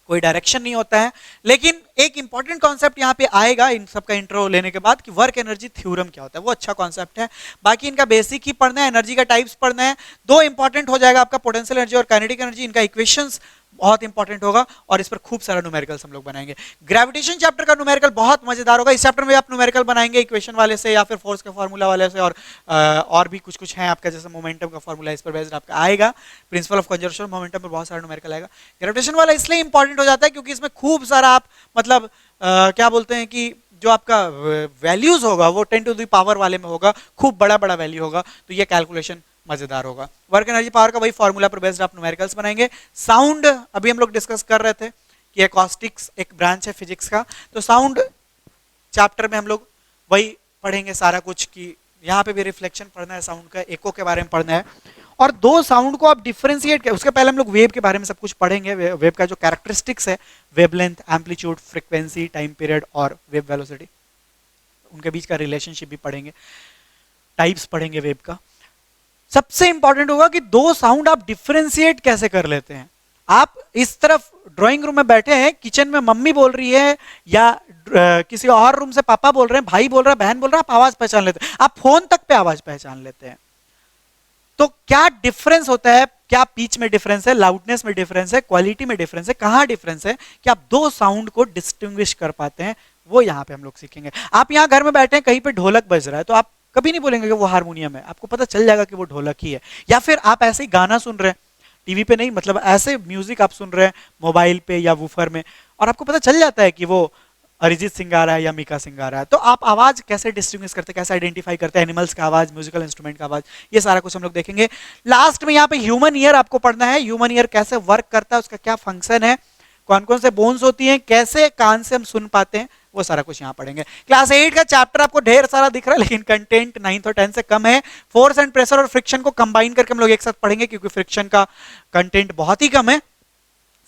Speaker 1: कोई डायरेक्शन नहीं होता है। लेकिन एक इंपॉर्टेंट कॉन्सेप्ट यहाँ पे आएगा इन सबका इंट्रो लेने के बाद कि वर्क एनर्जी थ्योरम क्या होता है। वो अच्छा कॉन्सेप्ट है। बाकी इनका बेसिक ही पढ़ना है, एनर्जी का टाइप्स पढ़ना है। दो इंपॉर्टेंट हो जाएगा आपका, पोटेंशियल एनर्जी और काइनेटिक एनर्जी। इनका इक्वेशंस बहुत इंपॉर्टेंट होगा और इस पर खूब सारा न्यूमेरिकल्स हम लोग बनाएंगे। ग्रेविटेशन चैप्टर का न्यूमेरिकल बहुत मजेदार होगा। इस चैप्टर में आप न्यूमेरिकल बनाएंगे इक्वेशन वाले से या फिर फोर्स के फॉर्मूला वाले से, और भी कुछ कुछ है आपका, जैसे मोमेंटम का फॉर्मूला इस पर बेस्ड आपका आएगा। प्रिंसिपल ऑफ कंजर्वेशन मोमेंटम पर बहुत सारा न्यूमेरिकल आएगा। ग्रेविटेशन वाला इसलिए इंपॉर्टेंट हो जाता है क्योंकि इसमें खूब सारा आप मतलब क्या बोलते हैं कि जो आपका वैल्यूज होगा वो 10 टू द पावर वाले में होगा, खूब बड़ा बड़ा वैल्यू होगा, तो ये कैलकुलेशन मजेदार होगा। वर्क, एनर्जी, पावर का वही फॉर्मूला पर बेस्ड आप न्यूमेरिकल्स बनाएंगे। साउंड अभी हम लोग डिस्कस कर रहे थे कि एकॉस्टिक्स एक ब्रांच है फिजिक्स का, तो साउंड चैप्टर में हम लोग वही पढ़ेंगे सारा कुछ कि यहाँ पे भी रिफ्लेक्शन पढ़ना है, साउंड का एको के बारे में पढ़ना है, और दो साउंड को आप डिफरेंशिएट कर, उसके पहले हम लोग वेव के बारे में सब कुछ पढ़ेंगे। वेव का जो कैरेक्टरिस्टिक्स है, wavelength, amplitude, frequency, time period और वेव वेलोसिटी, उनके बीच का रिलेशनशिप भी पढ़ेंगे, टाइप्स पढ़ेंगे वेव का। सबसे इंपॉर्टेंट होगा कि दो साउंड आप डिफरेंशिएट कैसे कर लेते हैं। आप इस तरफ ड्राइंग रूम में बैठे हैं, किचन में मम्मी बोल रही है या किसी और रूम से पापा बोल रहे हैं, भाई बोल रहा है, बहन बोल रहा है, आप आवाज पहचान लेते हैं। आप फोन तक पे आवाज पहचान लेते हैं। तो क्या डिफरेंस होता है, क्या पिच में डिफरेंस है, लाउडनेस में डिफरेंस है, क्वालिटी में डिफरेंस है, कहां डिफरेंस है कि आप दो साउंड को डिस्टिंग्विश कर पाते हैं, वो यहां पे हम लोग सीखेंगे। आप यहां घर में बैठे हैं, कहीं पे ढोलक बज रहा है तो आप कभी नहीं बोलेंगे कि वो हारमोनियम है, आपको पता चल जाएगा कि वो ढोलक ही है। या फिर आप ऐसे ही गाना सुन रहे हैं, टीवी पे नहीं, मतलब ऐसे म्यूजिक आप सुन रहे हैं मोबाइल पे या वूफर में, और आपको पता चल जाता है कि वो अरिजीत सिंह आ रहा है या मीका सिंह आ रहा है। तो आप आवाज कैसे डिस्टिंग्विश करते हैं, कैसे आइडेंटिफाई करते हैं, एनिमल्स का आवाज, म्यूजिकल इंस्ट्रूमेंट का आवाज, ये सारा कुछ हम लोग देखेंगे। लास्ट में यहाँ पे ह्यूमन ईयर आपको पढ़ना है। ह्यूमन ईयर कैसे वर्क करता है, उसका क्या फंक्शन है, कौन कौन से बोन्स होती हैं, कैसे कान से हम सुन पाते हैं, वो सारा कुछ यहाँ पढ़ेंगे। क्लास 8 का चैप्टर आपको ढेर सारा दिख रहा है, लेकिन कंटेंट 9th और 10th से कम है। फोर्स एंड प्रेशर और फ्रिक्शन को कंबाइन करके हम लोग एक साथ पढ़ेंगे क्योंकि फ्रिक्शन का कंटेंट बहुत ही कम है।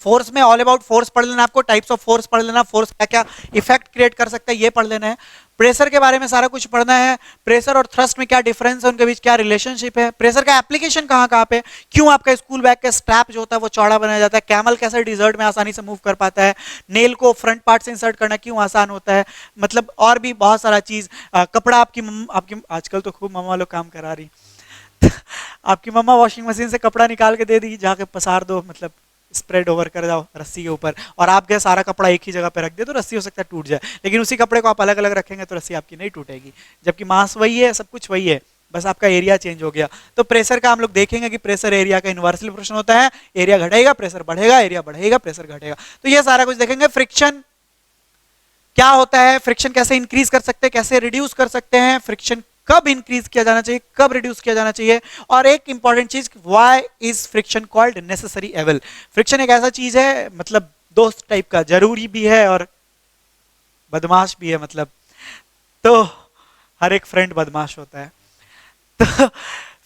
Speaker 1: फोर्स में ऑल अबाउट फोर्स पढ़ लेना, आपको टाइप्स ऑफ फोर्स पढ़ लेना, फोर्स क्या क्या इफेक्ट क्रिएट कर सकता है ये पढ़ लेना है। प्रेशर के बारे में सारा कुछ पढ़ना है, प्रेशर और थ्रस्ट में क्या डिफरेंस है, उनके बीच क्या रिलेशनशिप है, प्रेशर का एप्लीकेशन कहाँ कहाँ पे, क्यों आपका स्कूल बैग का स्ट्रैप जो होता है वो चौड़ा बनाया जाता है, कैमल कैसे डिजर्ट में आसानी से मूव कर पाता है, नेल को फ्रंट पार्ट से इंसर्ट करना क्यों आसान होता है, मतलब और भी बहुत सारा चीज। कपड़ा आपकी आजकल तो खूब मम्मा लोग काम करा रही आपकी मम्मा वॉशिंग मशीन से कपड़ा निकाल के दे दी, जाके पसार दो, मतलब स्प्रेड ओवर कर जाओ रस्सी के ऊपर, और आप गए सारा कपड़ा एक ही जगह पे रख दे तो रस्सी हो सकता है टूट जाए, लेकिन उसी कपड़े को आप अलग अलग रखेंगे तो रस्सी आपकी नहीं टूटेगी, जबकि मास वही है, सब कुछ वही है, बस आपका एरिया चेंज हो गया। तो प्रेशर का हम लोग देखेंगे कि प्रेशर एरिया का इन्वर्सली प्रोपोर्शनल होता है, एरिया घटेगा प्रेशर बढ़ेगा, एरिया बढ़ेगा प्रेशर घटेगा, तो ये सारा कुछ देखेंगे। फ्रिक्शन क्या होता है, फ्रिक्शन कैसे इंक्रीज कर सकते हैं, कैसे रिड्यूस कर सकते हैं, फ्रिक्शन कब इंक्रीज किया जाना चाहिए, कब रिड्यूस किया जाना चाहिए, और एक इंपॉर्टेंट चीज, why is friction called necessary evil. Friction एक ऐसा चीज है, मतलब दोस्त टाइप का, जरूरी भी है और बदमाश भी है, मतलब तो हर एक फ्रेंड बदमाश होता है, तो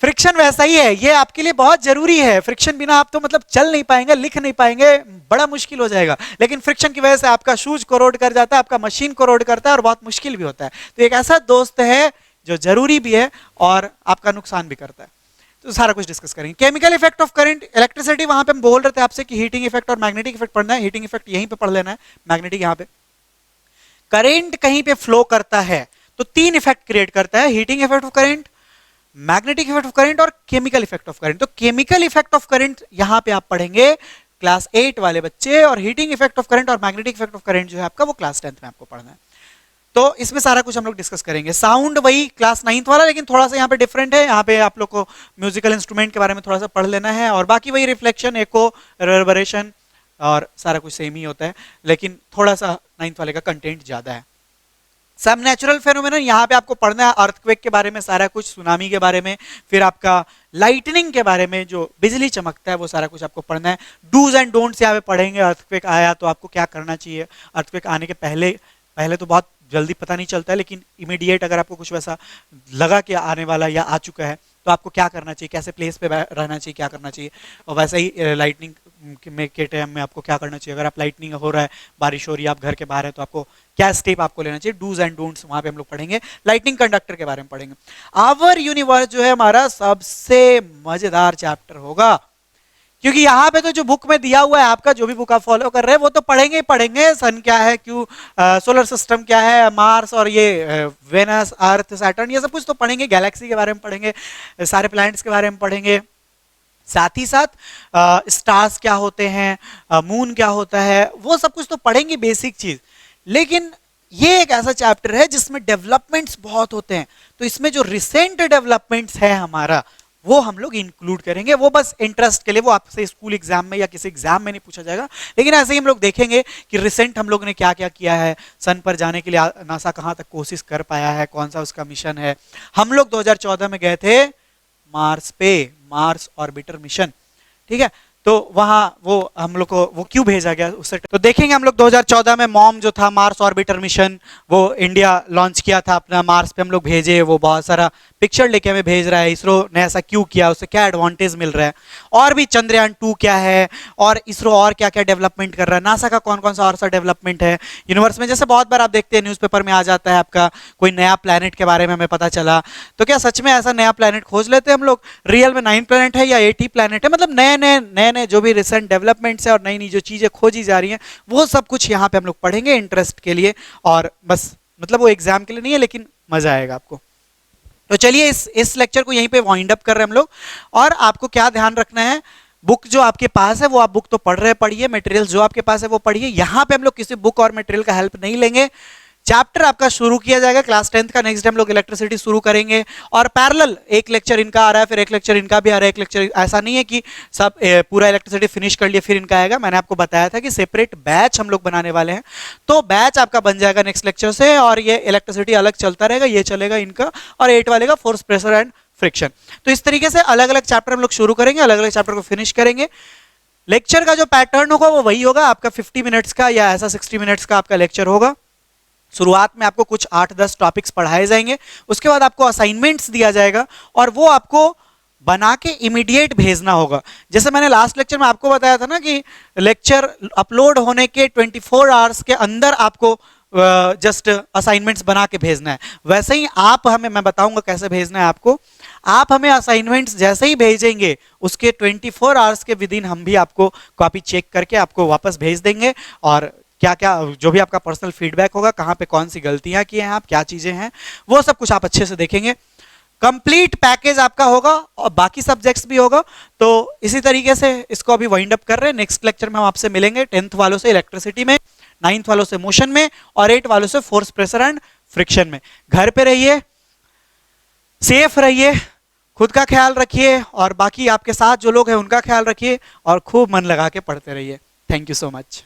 Speaker 1: फ्रिक्शन वैसा ही है, ये आपके लिए बहुत जरूरी है। फ्रिक्शन बिना आप तो मतलब चल नहीं पाएंगे, लिख नहीं पाएंगे, बड़ा मुश्किल हो जाएगा, लेकिन फ्रिक्शन की वजह से आपका शूज कोरोड कर जाता है, आपका मशीन कोरोड करता है और बहुत मुश्किल भी होता है। तो एक ऐसा दोस्त है जो जरूरी भी है और आपका नुकसान भी करता है। तो सारा कुछ डिस्कस करेंगे। Chemical effect of current, electricity, वहां पे हम बोल रहे थे आपसे कि हीटिंग इफेक्ट और मैग्नेटिक इफेक्ट पढ़ना है, हीटिंग इफेक्ट यहीं पे पढ़ लेना है, मैग्नेटिक यहाँ पे। करंट कहीं पे फ्लो करता है तो तीन इफेक्ट क्रिएट करता है, heating effect of current, magnetic effect of current और केमिकल इफेक्ट ऑफ करंट। तो केमिकल इफेक्ट ऑफ करंट यहां पे आप पढ़ेंगे क्लास 8 वाले बच्चे, और हीटिंग इफेक्ट ऑफ करंट और मैग्नेटिक इफेक्ट ऑफ करंट जो है आपका वो क्लास 10th में आपको पढ़ना है। तो इसमें सारा कुछ हम लोग डिस्कस करेंगे। साउंड वही क्लास 9th वाला, लेकिन थोड़ा सा यहाँ पे डिफरेंट है, यहाँ पे आप लोग को म्यूजिकल इंस्ट्रूमेंट के बारे में थोड़ा सा पढ़ लेना है, और बाकी वही रिफ्लेक्शन, एको, रिवर्बरेशन और सारा कुछ सेम ही होता है, लेकिन थोड़ा सा 9th वाले का कंटेंट ज्यादा है। सब नेचुरल फेनोमेनन यहाँ पे आपको पढ़ना है, अर्थक्वेक के बारे में सारा कुछ, सुनामी के बारे में, फिर आपका लाइटनिंग के बारे में, जो बिजली चमकता है वो सारा कुछ आपको पढ़ना है। डूज एंड डोंट्स यहाँ पे पढ़ेंगे, अर्थक्वेक आया तो आपको क्या करना चाहिए, अर्थक्वेक आने के पहले पहले तो बहुत जल्दी पता नहीं चलता है, लेकिन इमीडिएट अगर आपको कुछ वैसा लगा कि आने वाला या आ चुका है तो आपको क्या करना चाहिए, कैसे प्लेस पे रहना चाहिए, क्या करना चाहिए, और वैसे ही लाइटनिंग में के टाइम में आपको क्या करना चाहिए, अगर आप लाइटनिंग हो रहा है, बारिश हो रही है, आप घर के बाहर है तो आपको क्या स्टेप आपको लेना चाहिए, डूज एंड डोंट्स वहां पे हम लोग पढ़ेंगे। लाइटनिंग कंडक्टर के बारे में पढ़ेंगे। आवर यूनिवर्स जो है हमारा सबसे मजेदार चैप्टर होगा, क्योंकि यहाँ पे तो जो बुक में दिया हुआ है, आपका जो भी बुक आप फॉलो कर रहे हैं वो तो पढ़ेंगे ही पढ़ेंगे, सन क्या है, क्यों सोलर सिस्टम क्या है, मार्स और ये वेनस, अर्थ, सैटर्न, ये सब कुछ तो पढ़ेंगे, गैलेक्सी के बारे में पढ़ेंगे, सारे प्लैनेट्स के बारे में पढ़ेंगे, साथ ही साथ स्टार्स क्या होते हैं, मून क्या होता है, वो सब कुछ तो पढ़ेंगे, बेसिक चीज। लेकिन ये एक ऐसा चैप्टर है जिसमें डेवलपमेंट्स बहुत होते हैं, तो इसमें जो रिसेंट डेवलपमेंट्स है हमारा वो हम लोग इंक्लूड करेंगे, वो बस इंटरेस्ट के लिए, वो आपसे स्कूल एग्जाम में या किसी एग्जाम में नहीं पूछा जाएगा, लेकिन ऐसे ही हम लोग देखेंगे कि रिसेंट हम लोग ने क्या क्या किया है, सन पर जाने के लिए नासा कहां तक कोशिश कर पाया है, कौन सा उसका मिशन है। हम लोग 2014 में गए थे मार्स पे, मार्स ऑर्बिटर मिशन, ठीक है, तो वहां वो हम लोग को वो क्यों भेजा गया उससे तो देखेंगे हम लोग। 2014 में मॉम जो था मार्स ऑर्बिटर मिशन, वो इंडिया लॉन्च किया था अपना, मार्स पे हम लोग भेजे, वो बहुत सारा पिक्चर लेके हमें भेज रहा है, इसरो ने ऐसा क्यों किया, उससे क्या एडवांटेज मिल रहा है, और भी चंद्रयान 2 क्या है, और इसरो और क्या क्या डेवलपमेंट कर रहा है, नासा का कौन कौन सा और सा डेवलपमेंट है यूनिवर्स में। जैसे बहुत बार आप देखते हैं न्यूज़पेपर में आ जाता है आपका कोई नया प्लैनेट के बारे में हमें पता चला, तो क्या सच में ऐसा नया प्लैनेट खोज लेते हैं हम लोग, रियल में 9 प्लैनेट है या 8 प्लैनेट है, मतलब नए नए जो भी रिसेंट डेवलपमेंट्स है और नई नई जो चीजें खोजी जा रही हैं वो सब कुछ यहाँ पे हम लोग पढ़ेंगे इंटरेस्ट के लिए, और बस मतलब वो एग्जाम के लिए नहीं है, लेकिन मजा आएगा आपको। तो चलिए इस लेक्चर को यहीं पे वाइंड अप कर रहे हैं हम लोग। और आपको क्या ध्यान रखना है, बुक जो आपके पास है वो आप बुक तो पढ़ रहे पढ़िए, मटेरियल जो आपके पास है वो पढ़िए, यहाँ पे हम लोग किसी बुक और मटेरियल का हेल्प नहीं लेंगे। चैप्टर आपका शुरू किया जाएगा क्लास 10th का, नेक्स्ट डे हम लोग इलेक्ट्रिसिटी शुरू करेंगे, और पैरेलल एक लेक्चर इनका आ रहा है, फिर एक लेक्चर इनका भी आ रहा है, एक लेक्चर, ऐसा नहीं है कि सब पूरा इलेक्ट्रिसिटी फिनिश कर लिए फिर इनका आएगा। मैंने आपको बताया था कि सेपरेट बैच हम लोग बनाने वाले हैं, तो बैच आपका बन जाएगा नेक्स्ट लेक्चर से, और ये इलेक्ट्रिसिटी अलग चलता रहेगा, ये चलेगा इनका, और 8 वाले का फोर्स, प्रेशर एंड फ्रिक्शन। तो इस तरीके से अलग अलग चैप्टर हम लोग शुरू करेंगे, अलग अलग चैप्टर को फिनिश करेंगे। लेक्चर का जो पैटर्न होगा वो वही होगा, आपका 50 मिनट्स का या ऐसा 60 मिनट्स का आपका लेक्चर होगा। शुरुआत में आपको कुछ 8-10 टॉपिक्स पढ़ाए जाएंगे, उसके बाद आपको असाइनमेंट्स दिया जाएगा, और वो आपको बना के इमीडिएट भेजना होगा। जैसे मैंने लास्ट लेक्चर में आपको बताया था ना कि लेक्चर अपलोड होने के 24 आवर्स के अंदर आपको जस्ट असाइनमेंट्स बना के भेजना है, वैसे ही आप हमें, मैं बताऊंगा कैसे भेजना है आपको। आप हमें असाइनमेंट्स जैसे ही भेजेंगे उसके 24 आवर्स के विद इन हम भी आपको कॉपी चेक करके आपको वापस भेज देंगे, और क्या क्या जो भी आपका पर्सनल फीडबैक होगा, कहाँ पे कौन सी गलतियां की हैं आप, क्या चीजें हैं, वो सब कुछ आप अच्छे से देखेंगे। कंप्लीट पैकेज आपका होगा और बाकी सब्जेक्ट्स भी होगा। तो इसी तरीके से इसको अभी वाइंड अप कर रहे हैं। नेक्स्ट लेक्चर में हम आपसे मिलेंगे 10th वालों से इलेक्ट्रिसिटी में, 9th वालों से मोशन में, और 8 वालों से फोर्स, प्रेशर एंड फ्रिक्शन में। घर पे रहिए, सेफ रहिए, खुद का ख्याल रखिए, और बाकी आपके साथ जो लोग हैं उनका ख्याल रखिए, और खूब मन लगा के पढ़ते रहिए। Thank you so much.